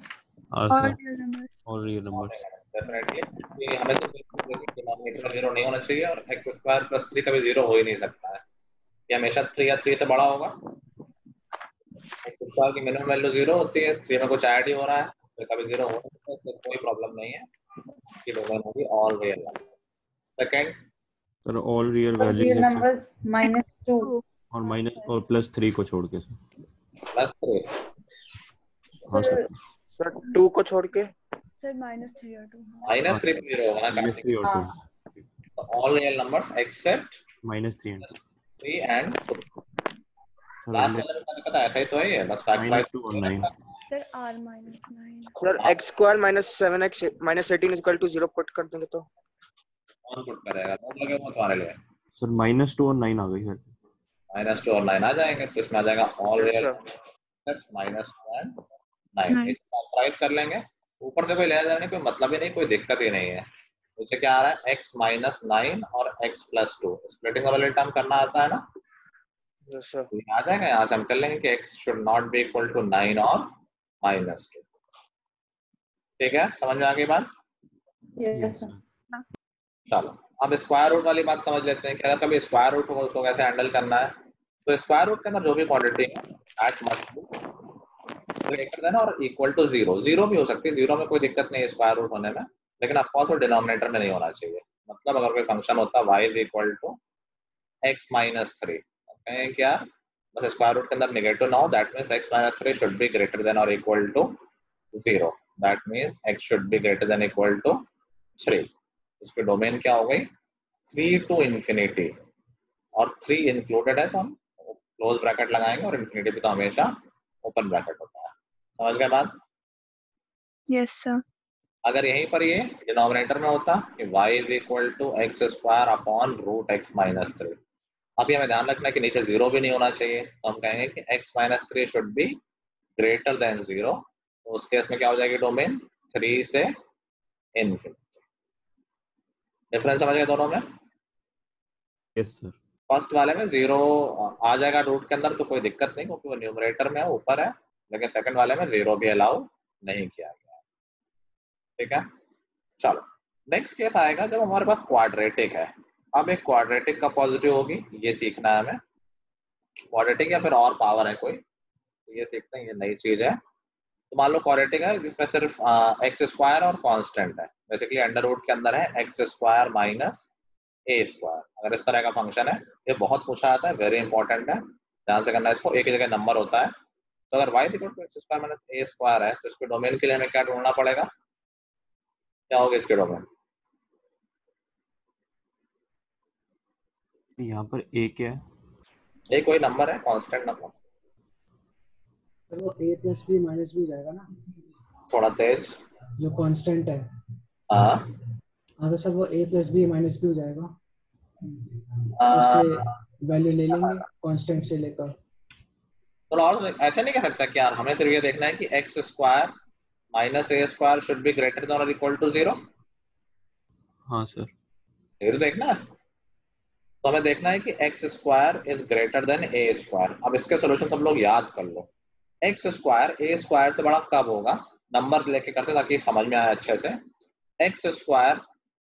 हाँ
All
sir,
real numbers.
All real numbers.
Definitely हमें तो डिनोमिनेटर में 0 नहीं होना चाहिए और x स्क्वायर प्लस 3 कभी 0 हो ही नहीं सकता है। ये हमेशा 3 या 3 से बड़ा होगा। x स्क्वायर की मिनिमम वैल्यू 0 होती है, 3 में कुछ ऐड ही हो रहा है तो कभी 0 हो सकता है, इससे कोई प्रॉब्लम नहीं है। इसकी डोमेन होगी all real number. Second,
sir all real
real
values
numbers -2
2.
और माइनस और +3 को छोड़ के सर।
प्लस 3।
हाँ सर,
सर 2 को छोड़ के
सर -3 और 2।
-3 पे 0 होगा ना
-3
कार्तिक।
और
हाँ
2,
तो all real numbers accept
-3 and 2
3 and 2।
Sir.
Last वाले में मैंने पता ऐसा ही तो है, ये बस फैक्टराइज
-2 और 9।
Sir R -9।
Sir x square minus 7x minus 18 equal to 0 put कर देंगे तो
कौन पुट करेगा, नोट लगे वो तुम्हारे लिए।
सर -2 और 9 आ गई सर।
-2 और 9 आ जाएंगे तो इसमें आ जाएगा all
Yes,
real
sir.
-2 and 9।
9.
इसको फैक्टराइज कर लेंगे, ऊपर से कोई लेना देना नहीं, कोई मतलब ही नहीं, कोई दिक्कत ही नहीं है। नीचे क्या आ रहा है, x -9 और x + 2। स्प्लिटिंग वाले टर्म करना आता है ना,
yes sir.
तो ये आ जाएगा। यहाँ से हम कर लेंगे कि x should not be equal to 9 और -2। ठीक है, समझ में आ गई बात।
Yes sir.
चलो अब स्क्वायर रूट वाली बात समझ लेते हैं कि अगर कभी स्क्वायर रूट होगा उसको कैसे हैंडल करना है। तो स्क्वायर रूट के अंदर जो भी क्वांटिटी है that must be greater than और इक्वल टू 0। 0 भी हो सकती है, 0 में कोई दिक्कत नहीं है स्क्वायर रूट होने में, लेकिन ऑफ कोर्स वो डिनोमिनेटर में नहीं होना चाहिए। मतलब अगर कोई फंक्शन होता है y = x - 3, कहें क्या, बस स्क्वायर रूट के अंदर नेगेटिव ना हो, that means x - 3 should be greater than और equal to 0। That means x should be greater than equal to 3। उसकी डोमेन क्या हो गई, 3 to infinity, और 3 इंक्लूडेड है तो हम क्लोज ब्रैकेट लगाएंगे और इन्फिनिटी पे तो हमेशा ओपन ब्रैकेट होता है। समझ गए बात।
Yes, sir.
अगर यहीं पर ये डिनोमिनेटर में होता कि y = x² √ x - 3, अभी हमें ध्यान रखना है कि नीचे 0 भी नहीं होना चाहिए, तो हम कहेंगे कि x - 3 should be greater then 0। तो उस केस में क्या हो जाएगी डोमेन, 3 से इन्फिनिटी। डिफरेंस समझ गए दोनों में।
Yes sir.
फर्स्ट वाले में 0 आ जाएगा रूट के अंदर तो कोई दिक्कत नहीं, क्योंकि वो न्यूमरेटर में है, ऊपर है। लेकिन सेकंड वाले में 0 भी अलाउ नहीं किया गया। ठीक है, चलो नेक्स्ट केस आएगा जब हमारे पास क्वाड्रेटिक है। अब एक क्वाड्रेटिक का पॉजिटिव होगी, ये सीखना है हमें। क्वाड्रेटिक या फिर और पावर है कोई, तो ये सीखते हैं, ये नई चीज है। तो मान लो क्वाड्रेटिक है जिसमें सिर्फ x² और कांस्टेंट है। बेसिकली अंडर रूट के अंदर है x² - a²। अगर इस तरह का फंक्शन है, ये बहुत पूछा जाता है, वेरी इंपॉर्टेंट है, ध्यान से करना है इसको। एक ही जगह नंबर होता है। तो अगर y = x² - a² है तो इसके डोमेन के लिए हमें क्या ढूंढना पड़ेगा, क्या होगा इसके डोमेन।
यहाँ पर a क्या है,
ये कोई नंबर है, कांस्टेंट नंबर।
तो वो a + b - b हो जाएगा ना,
थोड़ा तेज।
जो कांस्टेंट है।
हाँ
हाँ तो सर वो a + b - b हो जाएगा, उससे वैल्यू ले लेंगे कांस्टेंट से लेकर।
तो और ऐसा नहीं कह सकता कि यार हमें सिर्फ ये देखना है कि x² - a² should be greater than और इक्वल टू 0।
हाँ सर।
ये तो देखना है। तो हमें देखना है कि x² is greater then a²। अब इसके सॉल्यूशन सब लोग याद कर लो। x² a² से बड़ा कब होगा, नंबर लेके करते ताकि समझ में आए अच्छे से। x²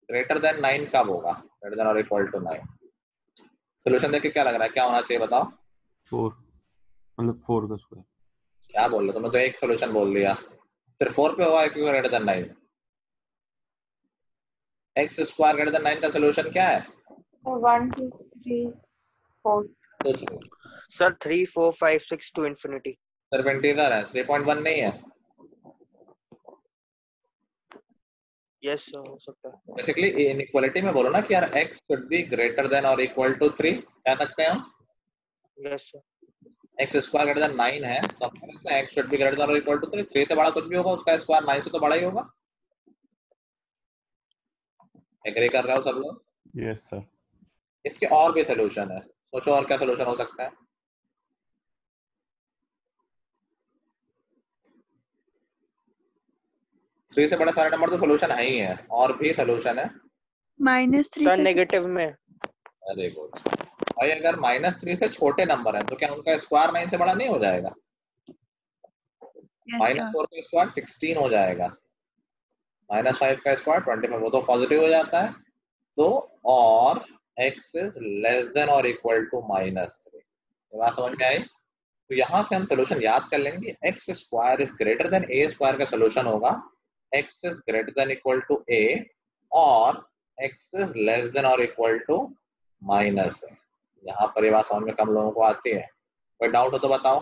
ग्रेटर देन 9 कब होगा, ग्रेटर देन और इक्वल टू 9। सॉल्यूशन देख के क्या लग रहा है, क्या होना चाहिए बताओ।
4, मतलब 4 का स्क्वायर।
क्या बोल रहे हो, तुमने तो एक सॉल्यूशन बोल दिया, सिर्फ 4 पे होगा x greater than 9। x² greater than 9 का सॉल्यूशन क्या है,
1 2 3 4।
तो 3।
Sir 3 4 5 6 to infinity।
सिर्फ इंटीजर है, 3.1 नहीं है।
यस सर, हो सकता है।
बेसिकली इनइक्वालिटी में बोलो ना कि यार x should be greater than और इक्वल टू 3, कह सकते हैं हम।
Yes sir.
x² greater than 9 है तो हम कह सकते हैं x should be greater than और इक्वल टू 3। 3 से बड़ा कुछ भी होगा उसका स्क्वायर 9 से तो बड़ा ही होगा। एग्री कर रहे हो सब लोग।
Yes sir.
इसके और भी सोल्यूशन है, सोचो और क्या सोल्यूशन हो सकता है। थ्री से बड़े सारे नंबर तो सोल्यूशन है ही है, और भी सोल्यूशन है।
-3
सर
से
नेगेटिव में।
वेरी गुड भाई। अगर -3 से छोटे नंबर है तो क्या उनका स्क्वायर 9 से बड़ा नहीं हो जाएगा?
यस सर
-4 का स्क्वायर 16 हो जाएगा, -5 का स्क्वायर 25, वो तो पॉजिटिव हो जाता है। तो और x इज लेस देन और इक्वल टू -3, ये बात समझ में आई? तो यहाँ से हम सोल्यूशन याद कर लेंगे। X square is greater than a square का सोल्यूशन होगा x is greater than equal to a और एक्स इज लेस देन और इक्वल टू माइनस है। यहाँ पर ये बात समझ में कम लोगों को आती है, कोई डाउट हो तो बताओ।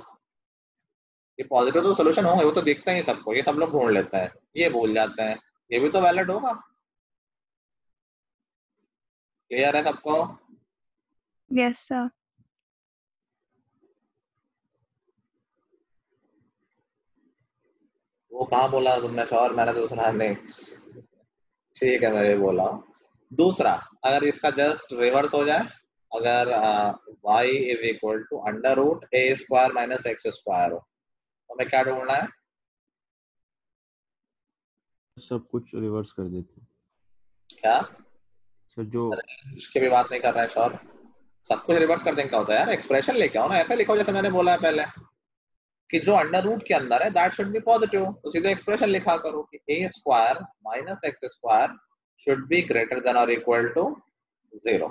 ये पॉजिटिव तो सोल्यूशन होंगे, वो तो दिखता ही सबको, ये सब लोग ढूंढ लेते हैं, ये भूल जाते हैं, ये भी तो वैलिड होगा। क्लियर है सबको?
यस सर
वो कहाँ बोला तुमने श्योर? मैंने तो सुना नहीं। ठीक है मैं ये बोला हूँ। दूसरा, अगर इसका जस्ट रिवर्स हो जाए, अगर y is equal to under root a square minus x square हो, तो हमें क्या ढूंढना है?
सब कुछ रिवर्स कर देते हैं
क्या
सर। जो
इसकी भी बात नहीं कर रहे हैं श्योर? सब कुछ रिवर्स कर देंगे क्या होता है यार? एक्सप्रेशन लेके आओ ना, ऐसे लिखो जैसे मैंने बोला है पहले कि जो अंडर रूट के अंदर है दैट शुड बी पॉजिटिव, तो सीधे एक्सप्रेशन लिखा करो कि a square minus x square should be greater than और इक्वल टू 0।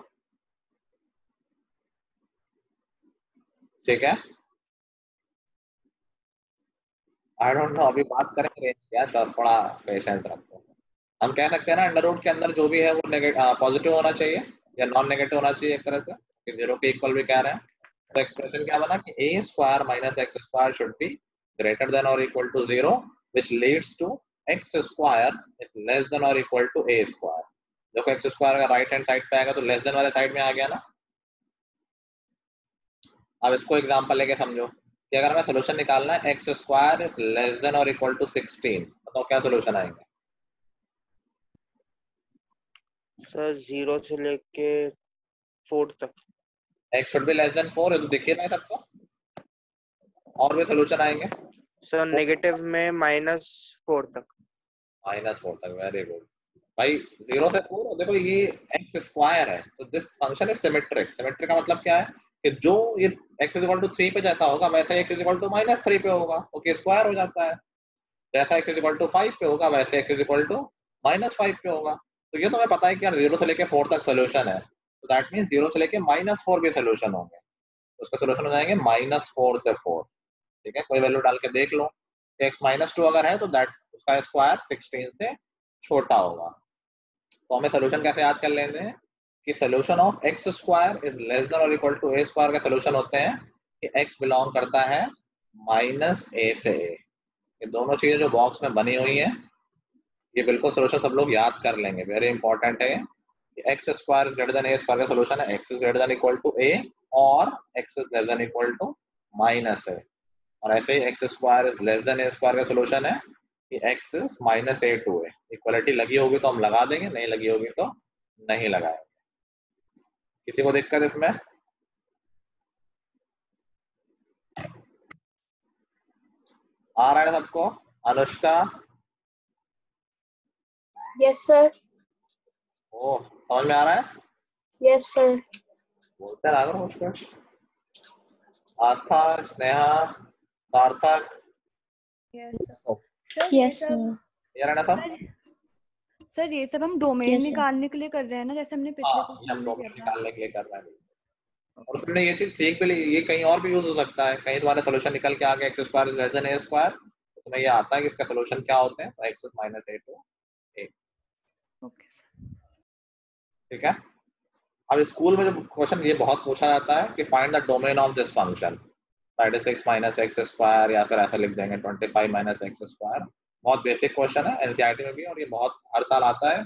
ठीक है, आई डोंट नो, अभी बात करेंगे यार, थोड़ा पेशेंस रखो। हम कह सकते हैं ना अंडर रूट के अंदर जो भी है वो पॉजिटिव होना चाहिए या नॉन नेगेटिव होना चाहिए एक तरह से, कि 0 के इक्वल भी कह रहे हैं। तो एक्सप्रेशन क्या बना कि a square minus x square should be greater than और equal to 0 which leads to x square is less than और इक्वल टू ए स्क्वायर। देखो एक्स स्क्वायर का राइट हैंड साइड पे आएगा तो लेस देन वाले साइड में आ गया ना। अब इसको एग्जांपल लेके समझो कि अगर हमें सोल्यूशन निकालना है x square is less than और इक्वल टू 16, बताओ क्या सोल्यूशन आएंगे?
सर 0 से लेके 4 तक।
x should be less then 4 है तो दिख ही रहा है सबको। और भी सोल्यूशन आएंगे
सर नेगेटिव में -4 तक।
-4 तक, वेरी गुड भाई। 0 से 4 देखो ये x स्क्वायर है तो this function is symmetric. Symmetric का मतलब क्या है कि जो ये x इज इक्वल टू 3 पे जैसा होगा वैसे x इज इक्वल टू -3 पे होगा, ओके स्क्वायर हो जाता है। जैसा x इज इक्वल टू 5 पे होगा वैसे x इज इक्वल टू -5 पे होगा। तो ये तो हमें पता है कि यार 0 से लेके 4 तक सोल्यूशन है, तो दैट मींस 0 से लेके -4 भी सोल्यूशन होंगे। तो उसका सोल्यूशन हो जाएंगे -4 से 4। ठीक है, कोई वैल्यू डाल के देख लो कि x -2 अगर है तो दैट उसका स्क्वायर 16 से छोटा होगा। तो हमें सोल्यूशन कैसे याद कर लेते हैं कि solution of x square is less than और इक्वल टू ए स्क्वायर का सोल्यूशन होते हैं कि x बिलोंग करता है -a से a। ये दोनों चीजें जो बॉक्स में बनी हुई हैं ये बिल्कुल सोल्यूशन सब लोग याद कर लेंगे, वेरी इंपॉर्टेंट है कि x square is greater than a square का सोल्यूशन है x is greater than equal to a और x is less than equal to -a। और ऐसे ही x square is less than a square का solution है कि x is -a to a। Equality लगी होगी तो हम लगा देंगे, नहीं लगी होगी तो नहीं लगाएंगे। किसी को दिक्कत इसमें? आ रहा है सबको? अनुष्का?
Yes sir.
ओ समझ में आ रहा है?
Yes sir.
बोलते रहा करो कुछ। आस्था, स्नेहा, सार्थक?
Sir
yes sir.
ये रहना था।
सर ये सब हम डोमेन
Yes, sir.
निकालने के लिए कर रहे हैं ना, जैसे हमने पिछले
हाँ ये
क्वेश्चन
हम
में
डोमेन
किया था।
निकालने के लिए कर रहे हैं और उसमें ये चीज सीख भी ली, ये कहीं और भी यूज हो सकता है। कहीं तुम्हारा सोल्यूशन निकल के आ गया x square is less than a square, तो तुम्हें ये आता है कि इसका सोल्यूशन क्या होते हैं, तो x is -a to a।
Okay sir.
ठीक है, अब स्कूल में जो क्वेश्चन ये बहुत पूछा जाता है कि find the domain of this function 36 minus x square, या फिर ऐसा लिख देंगे 25 माइनस एक्स स्क्वायर। बहुत बेसिक क्वेश्चन है एनसीईआरटी में भी, और ये बहुत हर साल आता है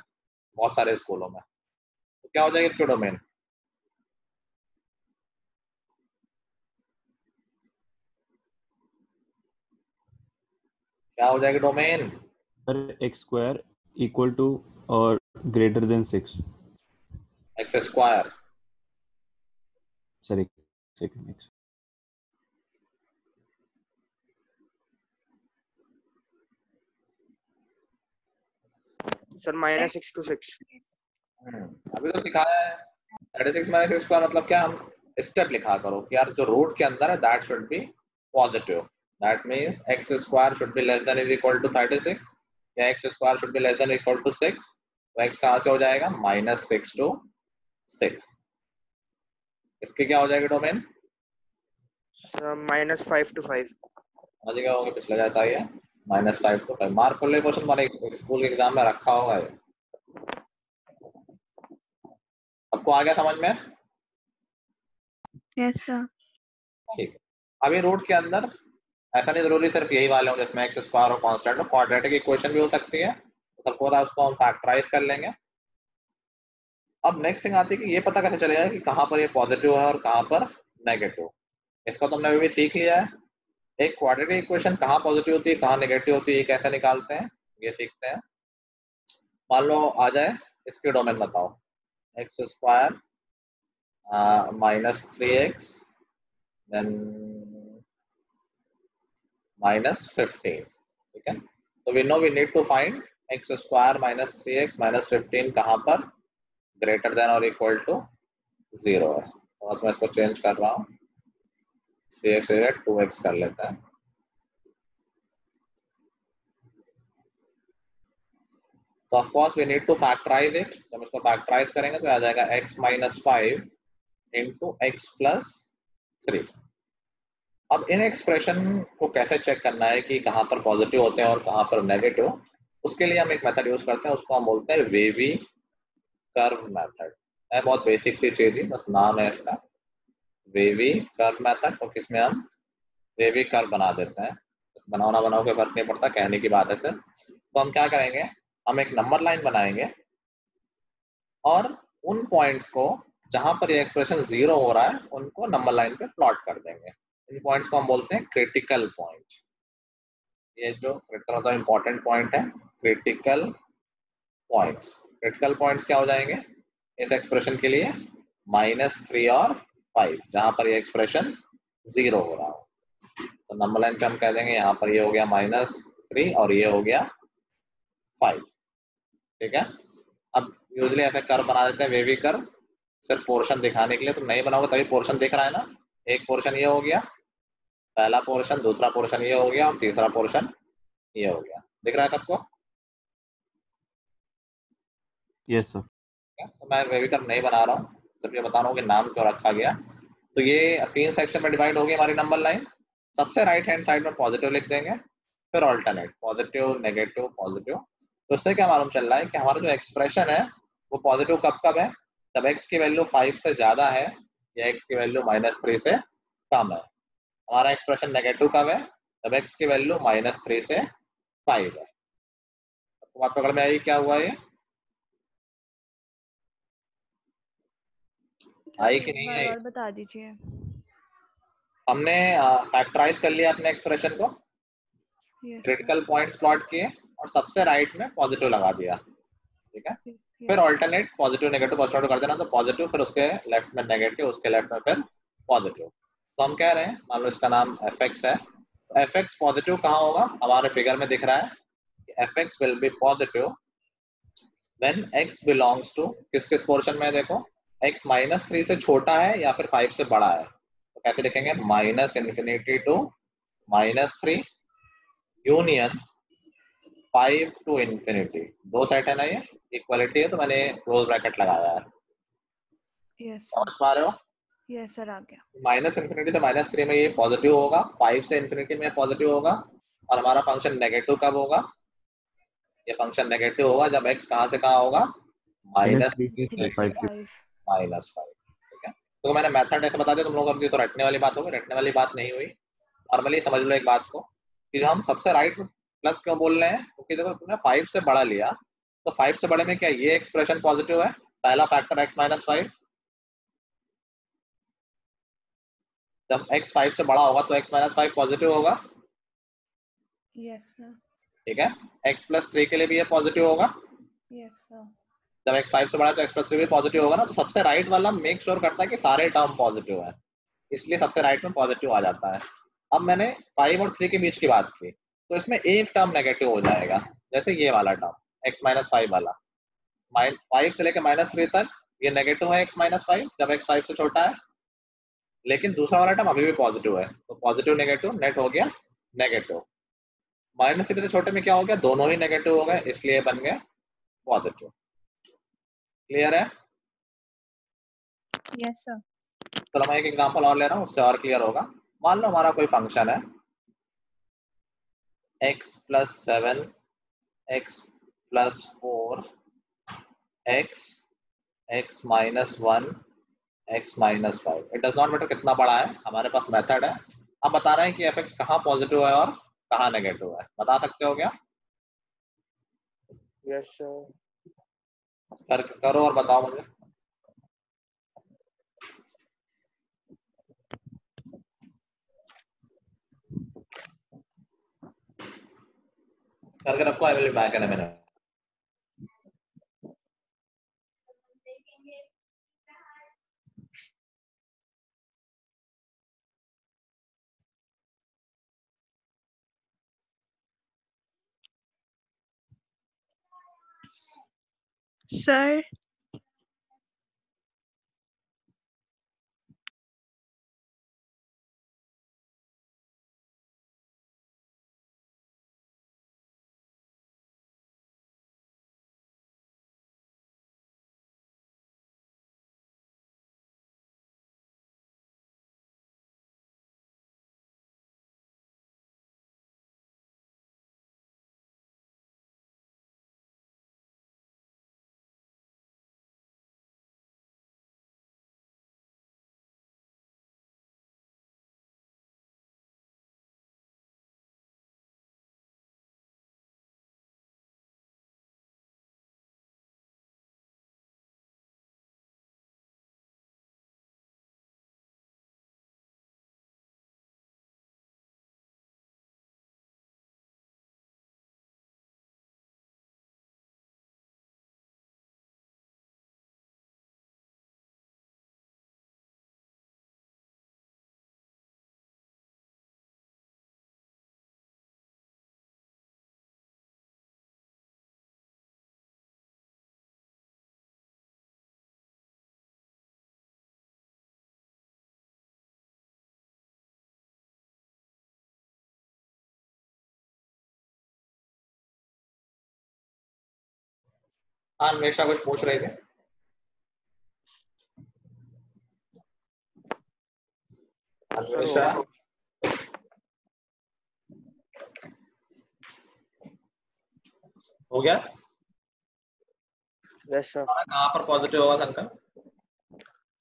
बहुत सारे स्कूलों में। तो क्या हो जाएगा इसके डोमेन? क्या हो जाएगा domain?
Sir x square equal to और greater than 6।
X square
sir एक सेकंड,
सर -6 to 6।
अभी तो सिखाया है 36 माइनस एक्स स्क्वायर मतलब क्या, हम स्टेप लिखा करो कि यार जो रूट के अंदर है that should be positive, that means x square should be less than is equal to 36 या x square should be less than equal to 6, तो एक्स कहाँ से हो जाएगा -6 to 6, इसके क्या हो जाएगा डोमेन,
-5 to 5।
समझ गए होंगे पिछले जैसा ही है, -5 to 5 मार्क कर ले क्वेश्चन, मैंने स्कूल के एग्जाम में रखा होगा ये, आपको आ गया समझ में?
Yes, sir.
ठीक, अभी रूट के अंदर ऐसा नहीं जरूरी सिर्फ यही वाले हो जिसमें एक्स स्क्वायर और कांस्टेंट हो, क्वाड्रेटिक इक्वेशन भी हो सकती है, तो सबको पता है उसको हम फैक्टराइज कर लेंगे। अब नेक्स्ट थिंग आती है कि ये पता कैसे चलेगा कि कहाँ पर ये पॉजिटिव है और कहाँ पर नेगेटिव, इसको तो हमने अभी भी सीख लिया है। एक क्वाड्रेटिक इक्वेशन कहाँ पॉजिटिव होती है कहाँ नेगेटिव होती है ये कैसे निकालते हैं ये सीखते हैं। मान लो आ जाए इसके डोमेन बताओ, एक्स स्क्वायर -3x देन -15, ठीक है, तो we know we need to find x square -3x -15 कहाँ पर ग्रेटर देन और इक्वल टू 0 है, तो बस मैं इसको चेंज कर रहा हूँ, 3x 2x कर लेते हैं। तो of course we need to factorise it, जब इसको फैक्टराइज करेंगे तो आ जाएगा x -5 इंटू x +3। अब इन एक्सप्रेशन को कैसे चेक करना है कि कहाँ पर पॉजिटिव होते हैं और कहाँ पर नेगेटिव, उसके लिए हम एक मेथड यूज करते हैं, उसको हम बोलते हैं वेवी कर्व मेथड। है बहुत बेसिक सी चीज है, बस नाम है इसका वेवी कर्व मेथड, तो किसमें हम वेवी कर्व बना देते हैं, बनाना बनाओ के फर्क नहीं पड़ता, कहने की बात है सर। तो हम क्या करेंगे, हम एक नंबर लाइन बनाएंगे और उन पॉइंट्स को जहां पर ये एक्सप्रेशन 0 हो रहा है उनको नंबर लाइन पे प्लॉट कर देंगे। इन पॉइंट्स को हम बोलते हैं क्रिटिकल पॉइंट। ये जो क्रिटिकल मतलब इंपॉर्टेंट पॉइंट है, क्रिटिकल पॉइंट्स। क्रिटिकल पॉइंट्स क्या हो जाएंगे इस एक्सप्रेशन के लिए, -3 और 5, जहां पर ये एक्सप्रेशन 0 हो रहा हो। तो नंबर लाइन पे हम कह देंगे यहाँ पर ये हो गया -3 और ये हो गया 5, ठीक है। अब यूजली ऐसे कर्व बना देते हैं वेवी कर्व, सिर्फ पोर्शन दिखाने के लिए, तो नहीं बनाओगे तभी पोर्शन दिख रहा है ना, एक पोर्शन ये हो गया, पहला पोर्शन, दूसरा पोर्शन ये हो गया और तीसरा पोर्शन ये हो गया, दिख रहा है सबको?
Yes sir.
तो मैं वेवी कर्व नहीं बना रहा हूँ, सिर्फ ये बता रहा हूँ कि नाम क्यों रखा गया। तो ये 3 सेक्शन में डिवाइड होगी हमारी नंबर लाइन। सबसे राइट हैंड साइड में पॉजिटिव लिख देंगे, फिर ऑल्टरनेट पॉजिटिव नेगेटिव पॉजिटिव। तो इससे क्या मालूम चल रहा है कि हमारा जो एक्सप्रेशन है वो पॉजिटिव कब कब है, जब x की वैल्यू 5 से ज्यादा है या x की वैल्यू -3 से कम है। हमारा एक्सप्रेशन नेगेटिव कब है, जब x की वैल्यू -3 से 5 है। तो बात पकड़ में आई क्या हुआ, ये आई कि नहीं आई?
और बता दीजिए।
हमने फैक्टराइज कर लिया अपने एक्सप्रेशन को, क्रिटिकल पॉइंट्स प्लॉट किए और सबसे राइट में पॉजिटिव लगा दिया, ठीक है। फिर ऑल्टरनेट पॉजिटिव नेगेटिव पॉजिटिव कर देना, तो पॉजिटिव फिर उसके लेफ्ट में नेगेटिव, उसके लेफ्ट में फिर पॉजिटिव। तो हम कह रहे हैं मान लो इसका नाम fx है, तो fx पॉजिटिव कहाँ होगा, हमारे फिगर में दिख रहा है कि fx will be positive when x belongs to किस किस पोर्शन में, देखो x -3 से छोटा है या फिर 5 से बड़ा है। तो कैसे लिखेंगे, -∞ to -3 यूनियन 5 to ∞। दो सेट है ना, ये इक्वलिटी है तो मैंने क्लोज ब्रैकेट लगाया है।
यस
समझ पा रहे हो?
यस सर, आ गया।
-∞ से -3 में ये पॉजिटिव होगा, 5 से ∞ में पॉजिटिव होगा, और हमारा फंक्शन नेगेटिव कब होगा, ये फंक्शन नेगेटिव होगा जब x कहाँ से कहाँ होगा, -3 से -5, ठीक है। तो मैंने मेथड ऐसे बता दिया, तुम लोगों को तो रटने वाली बात होगी, रटने वाली बात नहीं हुई। नॉर्मली समझ लो एक बात को कि हम सबसे राइट में प्लस क्यों बोल रहे हैं, क्योंकि देखो तुमने 5 से बड़ा लिया, तो 5 से बड़े में क्या ये एक्सप्रेशन पॉजिटिव है, पहला फैक्टर x -5, जब x 5 से बड़ा होगा तो x -5 पॉजिटिव होगा,
यस सर।
ठीक है। x +3 के लिए भी ये पॉजिटिव होगा,
यस सर।
जब x 5 से बड़ा है तो x +3 भी पॉजिटिव होगा ना। तो सबसे राइट वाला मेक श्योर करता है कि सारे टर्म पॉजिटिव है, इसलिए सबसे राइट में पॉजिटिव आ जाता है। अब मैंने 5 और 3 के बीच की बात की, तो इसमें एक टर्म नेगेटिव हो जाएगा, जैसे ये वाला टर्म x -5 वाला 5 से लेकर -3 तक ये नेगेटिव है x -5 जब x 5 से छोटा है, लेकिन दूसरा वाला टर्म अभी भी पॉजिटिव है, तो पॉजिटिव नेगेटिव नेट हो गया नेगेटिव। -3 से छोटे में क्या हो गया, दोनों ही नेगेटिव हो गए, इसलिए बन गया पॉजिटिव। क्लियर है?
Yes, sir.
चलो मैं एक एग्जांपल और ले रहा हूँ, उससे और क्लियर होगा। मान लो हमारा कोई फंक्शन है x + 7 x + 4 x x - 1 x - 5। It does not matter कितना बड़ा है, हमारे पास मेथड है। हम बता रहे हैं कि f(x) कहाँ पॉजिटिव है और कहाँ नेगेटिव है, बता सकते हो क्या?
Yes sir.
करो और बताओ मुझे। करके रखो, I will be back in a minute.
Sir,
हाँ, हमेशा कुछ पूछ रहे थे। हमेशा हो गया।
Yes sir.
कहाँ पर पॉजिटिव होगा संकल्प?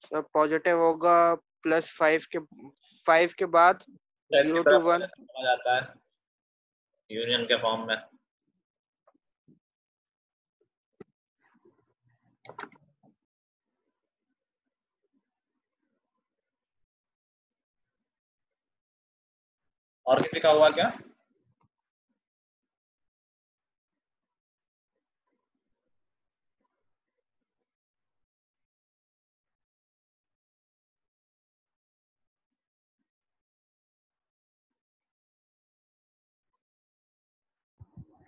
सर पॉजिटिव होगा +5 के बाद 0 to 1
आ जाता है यूनियन के फॉर्म में। और किसी का हुआ क्या?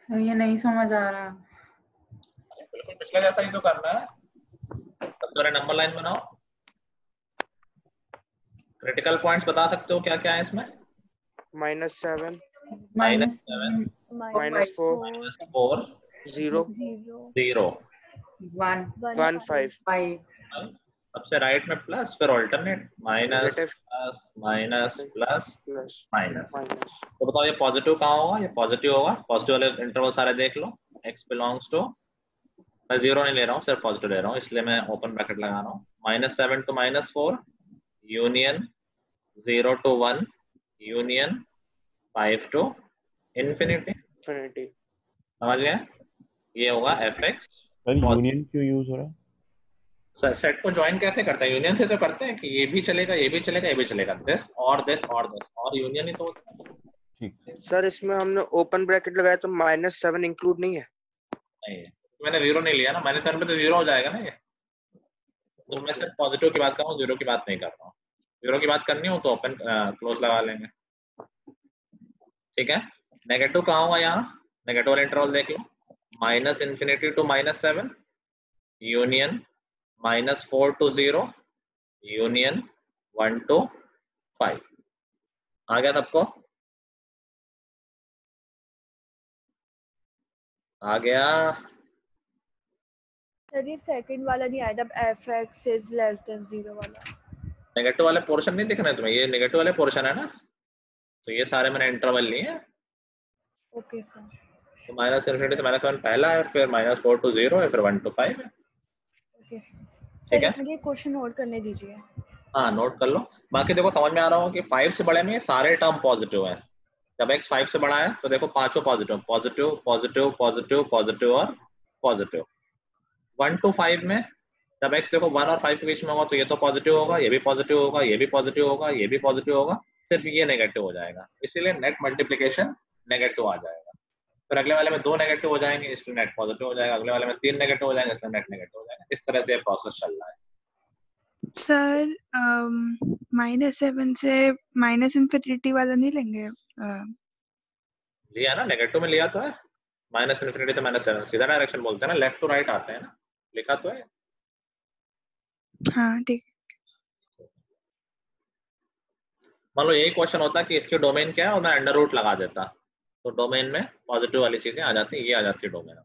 ये नहीं समझ आ रहा।
बिल्कुल पिछले जैसा ही तो करना है। सबसे नंबर लाइन बनाओ। क्रिटिकल पॉइंट्स बता सकते हो क्या क्या है इसमें?
-7
-7
-4 0 0 1 5
सबसे राइट में प्लस, फिर alternate minus plus minus plus minus. तो बताओ ये पॉजिटिव कहाँ होगा? ये पॉजिटिव होगा। पॉजिटिव वाले इंटरवल सारे देख लो। x बिलोंग्स टू, मैं 0 नहीं ले रहा हूँ, सिर्फ पॉजिटिव ले रहा हूँ, इसलिए मैं ओपन ब्रैकेट लगा रहा हूँ। -7 to -4 union 0 to 1 union 5 to infinity। समझ गए? ये होगा f(x).
सर यूनियन क्यों यूज हो रहा है?
सेट को ज्वाइन कैसे करते हैं? यूनियन से तो करते हैं कि ये भी चलेगा, ये भी चलेगा, ये भी चलेगा, दिस और दिस और दिस, और यूनियन ही तो होता है।
ठीक।
सर इसमें हमने ओपन ब्रैकेट लगाया तो -7 इंक्लूड नहीं है?
नहीं है, मैंने 0 नहीं लिया ना। -7 पे तो 0 हो जाएगा ना ये। तो मैं सिर्फ पॉजिटिव की बात कर रहा हूँ, 0 की बात नहीं कर रहा हूँ। 0 की बात करनी हो तो ओपन क्लोज लगा लेंगे। ठीक है। नेगेटिव कहाँ होगा? यहाँ नेगेटिव वाला इंटरवल देख लो, -∞ to -7 union -4 to 0 union 1 to 5। आ गया सबको? आ गया?
सर ये सेकंड वाला नहीं आया जब f(x) इज लेस देन 0 वाला।
नेगेटिव वाले पोर्शन नहीं दिख रहे तुम्हें? ये नेगेटिव वाले पोर्शन है ना, तो ये सारे मैंने इंटरवल लिए हैं।
Okay sir.
तो -∞ से -1 पहला है, फिर -4 to 0 है, फिर 1 to 5 है।
ओके
ठीक है,
सर मुझे क्वेश्चन नोट करने दीजिए।
हाँ नोट कर लो। बाकी देखो समझ में आ रहा हो कि 5 से बड़े में सारे टर्म पॉजिटिव है। जब x 5 से बड़ा है तो देखो पांचों positive, positive positive positive positive और पॉजिटिव। 1 to 5 में जब x देखो 1 और 5 के बीच में होगा तो ये तो पॉजिटिव होगा, ये भी पॉजिटिव होगा, ये भी पॉजिटिव होगा, ये भी पॉजिटिव होगा, सिर्फ ये नेगेटिव हो जाएगा, इसीलिए नेट मल्टीप्लिकेशन नेगेटिव आ जाएगा। फिर अगले वाले में 2 नेगेटिव हो जाएंगे इसलिए नेट पॉजिटिव हो जाएगा, अगले वाले में 3 नेगेटिव हो जाएंगे इसलिए नेट नेगेटिव हो जाएगा। इस तरह से प्रोसेस चल रहा है।
सर -7 से -∞ वाला नहीं लेंगे?
लिया ना, नेगेटिव में लिया तो है। -∞ से -7 सीधा डायरेक्शन बोलते हैं ना, लेफ्ट टू राइट आते हैं ना, लिखा तो है।
हाँ ठीक।
मान लो यही क्वेश्चन होता कि इसके डोमेन क्या है और मैं अंडर रूट लगा देता, तो डोमेन में पॉजिटिव वाली चीजें आ जाती, ये आ जाती है डोमेन।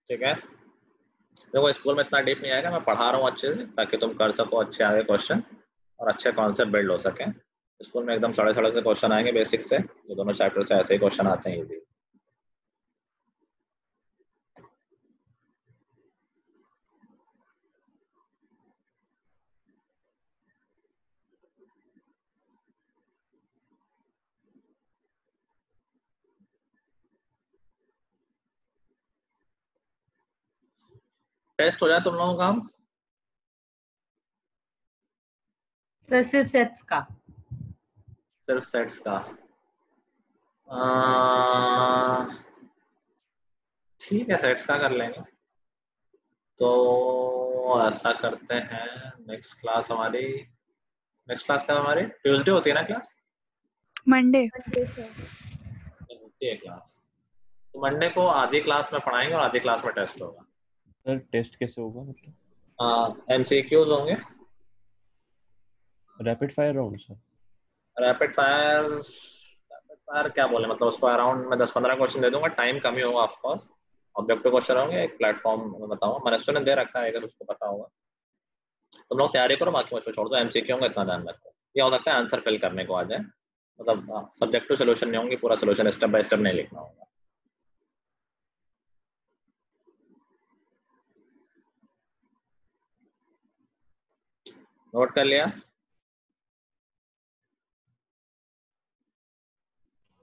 ठीक है, देखो स्कूल में इतना डीप नहीं आएगा, मैं पढ़ा रहा हूँ अच्छे से ताकि तुम कर सको अच्छे आगे क्वेश्चन और अच्छे कॉन्सेप्ट बिल्ड हो सके। स्कूल में एकदम सड़े से क्वेश्चन आएंगे बेसिक से, ये दोनों चैप्टर से ऐसे ही क्वेश्चन आते हैं इजी। टेस्ट हो जाए तुम लोगों का। हम
सिर्फ सेट्स का,
सिर्फ सेट्स का ठीक है, सेट्स का कर लेंगे। तो ऐसा करते हैं, नेक्स्ट क्लास हमारी, नेक्स्ट क्लास का हमारी ट्यूसडे होती है ना क्लास?
मंडे
सर
होती है क्लास, तो मंडे को आधी क्लास में पढ़ाएंगे और आधी क्लास में टेस्ट होगा।
सर टेस्ट कैसे होगा? मतलब
MCQs होंगे,
rapid fire round sir?
Rapid fire क्या बोले, मतलब उसको अराउंड मैं 10-15 क्वेश्चन दे दूंगा, टाइम कम ही होगा ऑफ कोर्स। ऑब्जेक्टिव क्वेश्चन होंगे, एक प्लेटफॉर्म में बताऊंगा, मनस्वी ने दे रखा है अगर उसको पता होगा। तुम लोग तैयारी करो, बाकी मुझ पे छोड़ दो। MCQ होंगे इतना ध्यान रखो, ये हो सकता है आंसर फिल करने को आ जाए, मतलब सब्जेक्टिव सोल्यूशन नहीं होंगे, पूरा सोल्यूशन स्टेप बाय स्टेप नहीं लिखना होगा। नोट कर लिया?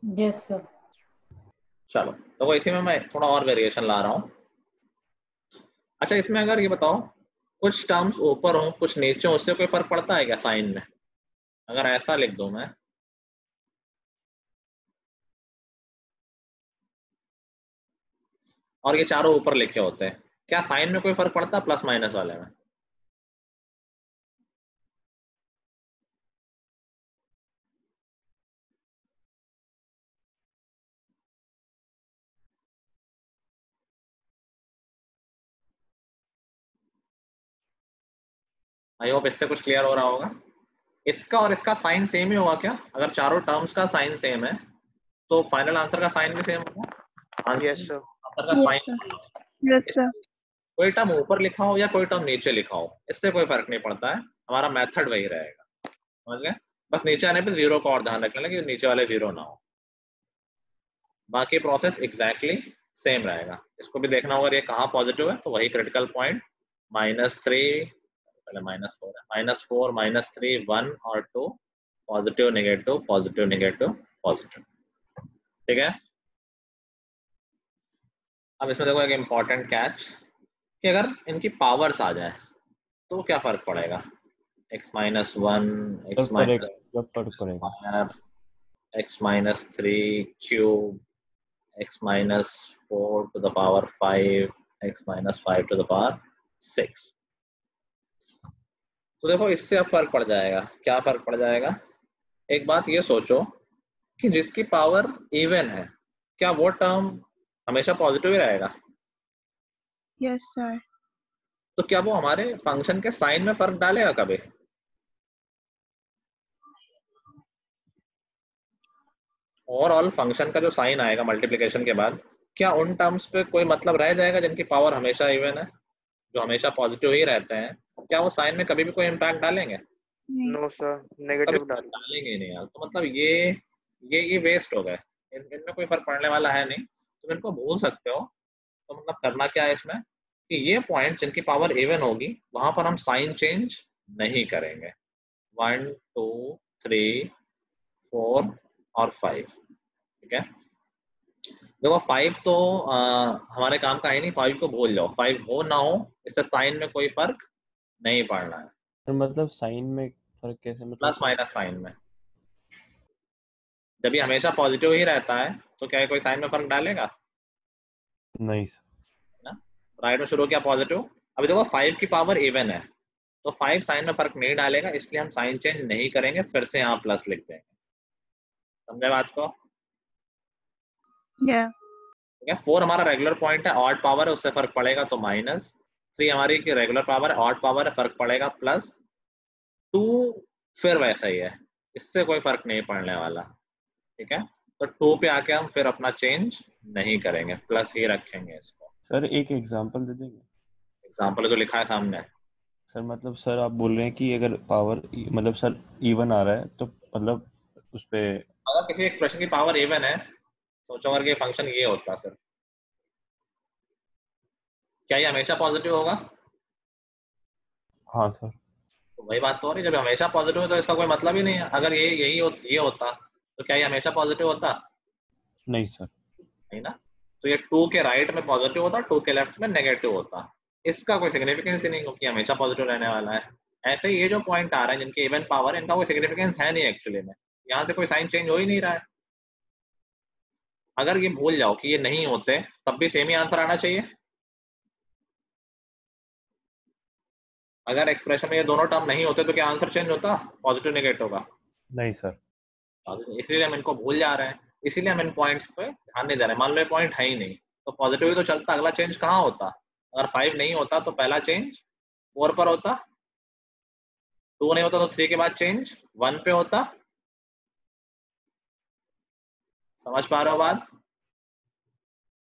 Yes sir.
चलो, तो वो इसी में मैं थोड़ा और वेरिएशन ला रहा हूँ। अच्छा, इसमें अगर ये बताओ कुछ टर्म्स ऊपर हो कुछ नीचे हो, उससे कोई फर्क पड़ता है क्या साइन में? अगर ऐसा लिख दूं मैं, और ये चारों ऊपर लिखे होते हैं, क्या साइन में कोई फर्क पड़ता है प्लस माइनस वाले में? आई होप इससे कुछ क्लियर हो रहा होगा। इसका और इसका साइन सेम ही होगा क्या? अगर चारों टर्म्स का साइन सेम है तो फाइनल आंसर का साइन भी सेम होगा?
Yes sir.
आंसर का
Yes,
sign,
sir.
Yes sir.
कोई टर्म ऊपर लिखा हो या कोई टर्म नीचे लिखा हो, इससे कोई फर्क नहीं पड़ता है, हमारा मेथड वही रहेगा। समझ गए? बस नीचे आने पे जीरो का और ध्यान रख लेना कि नीचे वाले जीरो ना हो, बाकी प्रोसेस एग्जैक्टली सेम रहेगा। इसको भी देखना होगा ये कहाँ पॉजिटिव है, तो वही क्रिटिकल पॉइंट -3, पहले -4 है, -4 -3 1 और 2, positive negative positive negative positive. ठीक है, अब इसमें देखो एक इम्पॉर्टेंट कैच कि अगर इनकी पावर्स आ जाए तो क्या फर्क पड़ेगा? x -1 x
जब फर्क पड़ेगा
x -3 cube x -4 to the power 5 x -5 to the power 6। तो देखो इससे अब फर्क पड़ जाएगा। क्या फर्क पड़ जाएगा? एक बात ये सोचो कि जिसकी पावर इवन है, क्या वो टर्म हमेशा पॉजिटिव ही रहेगा।
Yes sir.
तो क्या वो हमारे फंक्शन के साइन में फर्क डालेगा कभी? ओवरऑल फंक्शन का जो साइन आएगा मल्टीप्लिकेशन के बाद, क्या उन टर्म्स पे कोई मतलब रह जाएगा जिनकी पावर हमेशा इवन है, जो हमेशा पॉजिटिव ही रहते हैं? क्या वो साइन में कभी भी कोई इम्पैक्ट डालेंगे?
नहीं।
नो सर,
कभी
नेगेटिव डाल।
डालेंगे ही नहीं यार। तो मतलब ये वेस्ट हो गए, इनमें कोई फर्क पड़ने वाला है नहीं, तुम इनको भूल सकते हो। तो मतलब करना क्या है इसमें कि ये पॉइंट जिनकी पावर इवन होगी वहां पर हम साइन चेंज नहीं करेंगे। 1 2 3 4 और 5, ठीक है। देखो 5 तो हमारे काम का है नहीं, 5 को भूल जाओ। 5 हो ना हो इससे साइन में कोई फर्क नहीं पड़ना है।
तो मतलब साइन में फर्क कैसे, मतलब
प्लस माइनस साइन में जब ये हमेशा पॉजिटिव ही रहता है तो क्या ये कोई साइन में फर्क डालेगा?
नहीं सर।
ना, राइट में शुरू किया पॉजिटिव। अभी देखो 5 की पावर इवन है तो 5 साइन में फर्क नहीं डालेगा, इसलिए हम साइन चेंज नहीं करेंगे, फिर से यहाँ प्लस लिख देंगे। समझे बात को?
या
ठीक है। 4 हमारा रेगुलर पॉइंट है, ऑड पावर है, उससे फर्क पड़ेगा तो माइनस। 3 हमारी रेगुलर पावर है, ऑड पावर है, फर्क पड़ेगा प्लस। 2 फिर वैसा ही है, इससे कोई फर्क नहीं पड़ने वाला, ठीक है। तो 2 पे आके हम फिर अपना चेंज नहीं करेंगे, प्लस ही रखेंगे इसको।
सर एक एग्जांपल दे देंगे?
एग्जाम्पल जो लिखा है सामने।
सर मतलब सर आप बोल रहे हैं कि अगर पावर मतलब सर इवन आ रहा है तो मतलब उस पे
अगर किसी एक्सप्रेशन की पावर इवन है, सोचो अगर ये फंक्शन ये होता सर, क्या ये हमेशा पॉजिटिव होगा?
हाँ सर।
तो वही बात तो हो रही है, जब हमेशा पॉजिटिव है तो इसका कोई मतलब ही नहीं है। अगर ये होता तो क्या ये हमेशा पॉजिटिव होता?
नहीं सर।
नहीं ना। तो ये 2 के राइट में पॉजिटिव होता, 2 के लेफ्ट में नेगेटिव होता। इसका कोई सिग्निफिकेंस ही नहीं क्योंकि हमेशा पॉजिटिव रहने वाला है। ऐसे ही ये जो पॉइंट आ रहा है जिनके इवन पावर है, इनका कोई सिग्निफिकेंस है नहीं एक्चुअली में, यहाँ से कोई साइन चेंज हो ही नहीं रहा है। अगर ये भूल जाओ कि ये नहीं होते तब भी सेम ही आंसर आना चाहिए। अगर एक्सप्रेशन में ये दोनों टर्म नहीं होते तो क्या आंसर चेंज होता पॉजिटिव नेगेटिव का?
नहीं सर।
इसलिए हम इनको भूल जा रहे हैं, इसीलिए हम इन पॉइंट्स पे ध्यान नहीं दे रहे। मान लो ये पॉइंट है ही नहीं तो पॉजिटिव ही तो चलता, अगला चेंज कहाँ होता? अगर 5 नहीं होता तो पहला चेंज 4 पर होता, 2 नहीं होता तो 3 के बाद चेंज 1 पे होता। समझ पा रहे हो बात?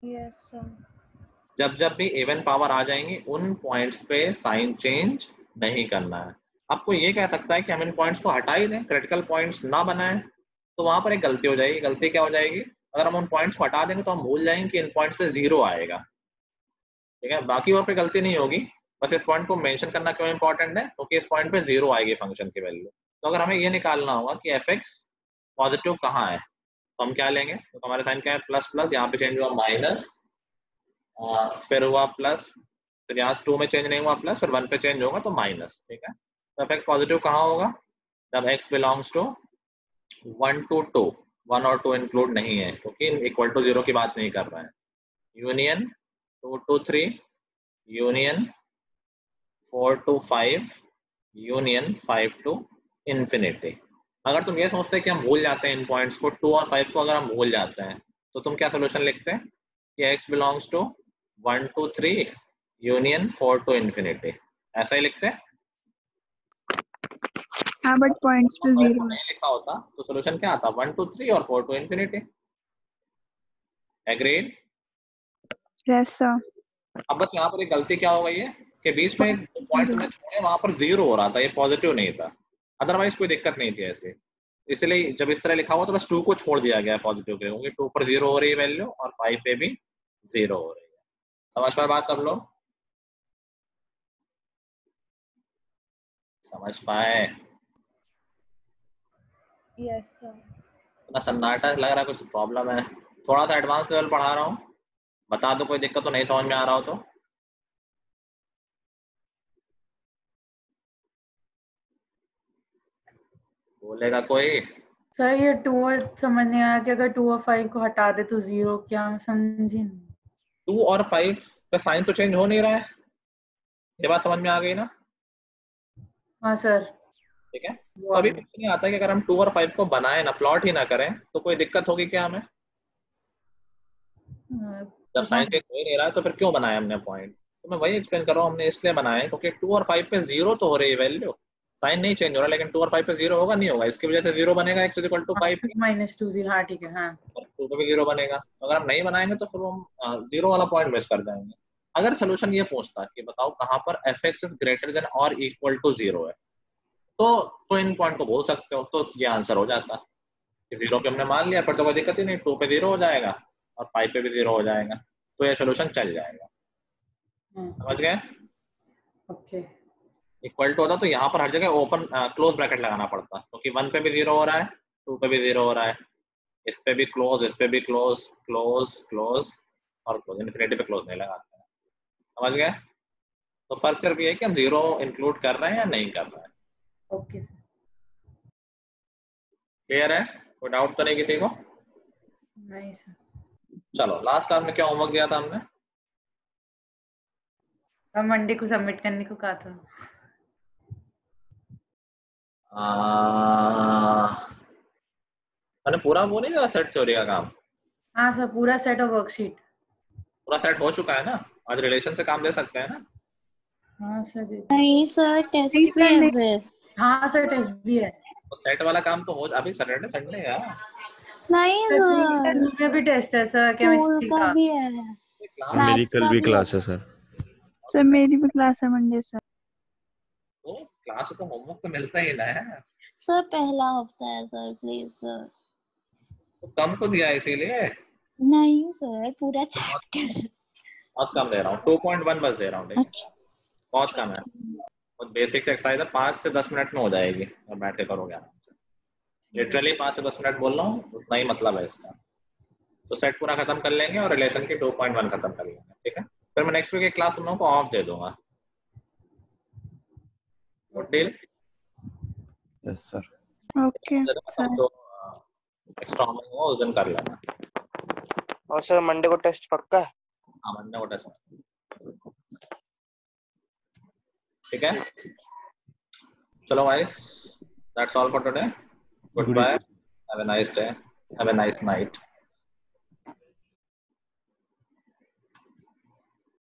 Yes sir.
जब भी इवन पावर आ जाएंगी उन पॉइंट्स पे साइन चेंज नहीं करना है। आपको ये कह सकता है कि हम इन पॉइंट्स को हटा ही दें, क्रिटिकल पॉइंट्स ना बनाएं, तो वहां पर एक गलती हो जाएगी। गलती क्या हो जाएगी? अगर हम उन पॉइंट्स को हटा देंगे तो हम भूल जाएंगे कि इन पॉइंट्स पे 0 आएगा, ठीक है। बाकी वहां पे गलती नहीं होगी, बस इस पॉइंट को मेंशन करना क्यों इंपॉर्टेंट है, क्योंकि इस पॉइंट पे 0 आएगी फंक्शन की वैल्यू। तो अगर हमें ये निकालना होगा कि एफ एक्स पॉजिटिव कहाँ है तो हम क्या लेंगे? तो हमारे साइन क्या है? प्लस प्लस, यहाँ पे चेंज हुआ माइनस, फिर हुआ प्लस, फिर यहाँ 2 में चेंज नहीं हुआ प्लस, फिर 1 पे चेंज होगा तो माइनस, ठीक है। तो एफ एक्स पॉजिटिव कहाँ होगा? जब x बिलोंग्स टू 1 to 2, 1 और 2 इंक्लूड नहीं है क्योंकि इक्वल टू 0 की बात नहीं कर रहे हैं। Union 2 to 3, union 4 to 5, union 5 to infinity. अगर तुम ये सोचते हैं कि हम भूल जाते हैं इन पॉइंट्स को, 2 और 5 को अगर हम भूल जाते हैं तो तुम क्या सोल्यूशन लिखते हैं कि x belongs to 1 to 3, union 4 to infinity, ऐसा ही लिखते हैं।
हाँ बट पॉइंट्स पे 0 है।
नहीं लिखा होता तो सोल्यूशन क्या आता? 1 to 3 और 4 to infinity. Agreed?
Yes sir.
अब बस यहाँ पर एक गलती क्या हो गई है कि बीच में जो पॉइंट तुमने छोड़े वहां पर 0 हो रहा था, ये पॉजिटिव नहीं था, अदरवाइज कोई दिक्कत नहीं थी ऐसे। इसलिए जब इस तरह लिखा हुआ तो बस 2 को छोड़ दिया गया पॉजिटिव के, क्योंकि 2 पर 0 हो रही है वैल्यू और 5 पे भी 0 हो रही है। समझ पाए बात सब लोग? समझ पाए?
Yes sir.
इतना सन्नाटा लग रहा है, कुछ प्रॉब्लम है? थोड़ा सा एडवांस लेवल पढ़ा रहा हूँ, बता दो कोई दिक्कत तो नहीं समझ में आ रहा हो तो। बोलेगा कोई?
सर ये 2 और समझ नहीं आया कि अगर 2 और 5 को हटा दे तो 0, क्या समझी नहीं।
2 और 5 का साइन तो चेंज हो नहीं रहा है, ये बात समझ में आ गई ना?
हाँ सर।
ठीक है। तो अभी कुछ नहीं आता कि अगर हम 2 और 5 को बनाए ना, प्लॉट ही ना करें तो कोई दिक्कत होगी क्या हमें? जब साइन चेंज हो ही नहीं रहा है तो फिर क्यों बनाया हमने पॉइंट? तो मैं वही एक्सप्लेन कर रहा हूँ, हमने इसलिए बनाया है क्योंकि 2 और 5 पे 0 तो हो रही है वैल्यू, साइन नहीं चेंज हो रहा, लेकिन 2 और 5 पे 0 होगा नहीं होगा, इसकी वजह से 0 बनेगा x इक्वल टू 5
-2 0, हाँ ठीक है, हाँ
2 पे भी 0 बनेगा। तो अगर हम नहीं बनाएंगे तो फिर हम 0 वाला पॉइंट मिस कर जाएंगे। अगर सोल्यूशन ये पूछता कि बताओ कहाँ पर fx इज ग्रेटर देन और इक्वल टू 0 है, तो इन पॉइंट को बोल सकते हो, तो ये आंसर हो जाता कि 0 पे हमने मान लिया, फिर तो कोई दिक्कत ही नहीं, 2 पे 0 हो जाएगा और 5 पे भी 0 हो जाएगा, तो ये सोल्यूशन चल जाएगा। समझ गए?
ओके।
इक्वल टू होता तो यहाँ पर हर जगह ओपन क्लोज ब्रैकेट लगाना पड़ता, क्योंकि 1 पे भी 0 हो रहा है, 2 पे भी 0 हो रहा है, इस पे भी क्लोज, इस पे भी क्लोज, क्लोज क्लोज और क्लोज, इनफिनिटी पे क्लोज नहीं लगाते हैं। समझ गए? तो फर्क सिर्फ ये है कि हम 0 इंक्लूड कर रहे हैं या नहीं कर रहे हैं।
ओके
क्लियर है? कोई डाउट तो नहीं किसी को?
नहीं सर।
चलो, लास्ट क्लास में क्या होमवर्क दिया था हमने?
मंडे को सबमिट करने को कहा था।
मैंने पूरा वो नहीं दिया सेट थ्योरी का काम?
हाँ सर, पूरा सेट और वर्कशीट।
पूरा सेट हो चुका है ना? आज रिलेशन से काम ले सकते हैं ना?
हाँ सर।
नहीं सर, टेस्ट भी है फिर।
हाँ सर, टेस्ट भी है।
तो सेट वाला काम तो हो, अभी सैटरडे संडे है।
नहीं सर,
स्कूल में भी टेस्ट है सर,
स्कूल
केमिस्ट्री
का
का।
भी है,
मेरी
मैथ्स
कल
का
भी
भी
क्लास है सर।
सर मेरी भी क्लास है मंडे सर।
तो क्लास तो होमवर्क तो मिलता ही ना है।
सर पहला हफ्ता है सर, प्लीज सर।
तो कम तो दिया है इसीलिए।
नहीं सर, पूरा चैप्टर।
बहुत कम दे रहा हूँ, 2.1 बस दे रहा हूँ, ठीक है? बहुत कम है। और बेसिक एक्सरसाइज है, 5 से 10 मिनट में हो जाएगी और बैठ के करोगे आराम से। लिटरली 5 से 10 मिनट बोल रहा हूँ, उतना ही मतलब है इसका। तो सेट पूरा खत्म कर लेंगे और रिलेशन की 2.1 खत्म कर लेंगे, ठीक है? फिर मैं नेक्स्ट वीक एक क्लास तुम लोगों को ऑफ दे दूंगा। Good deal?
Yes sir.
Okay sir.
तो एक्स्ट्रा होमवर्क हुआ उस दिन कर लेना।
और सर मंडे को टेस्ट पक्का है?
हाँ, मंडे को टेस्ट, ठीक है? चलो guys, that's all for today. Goodbye, have a nice day, have a nice night.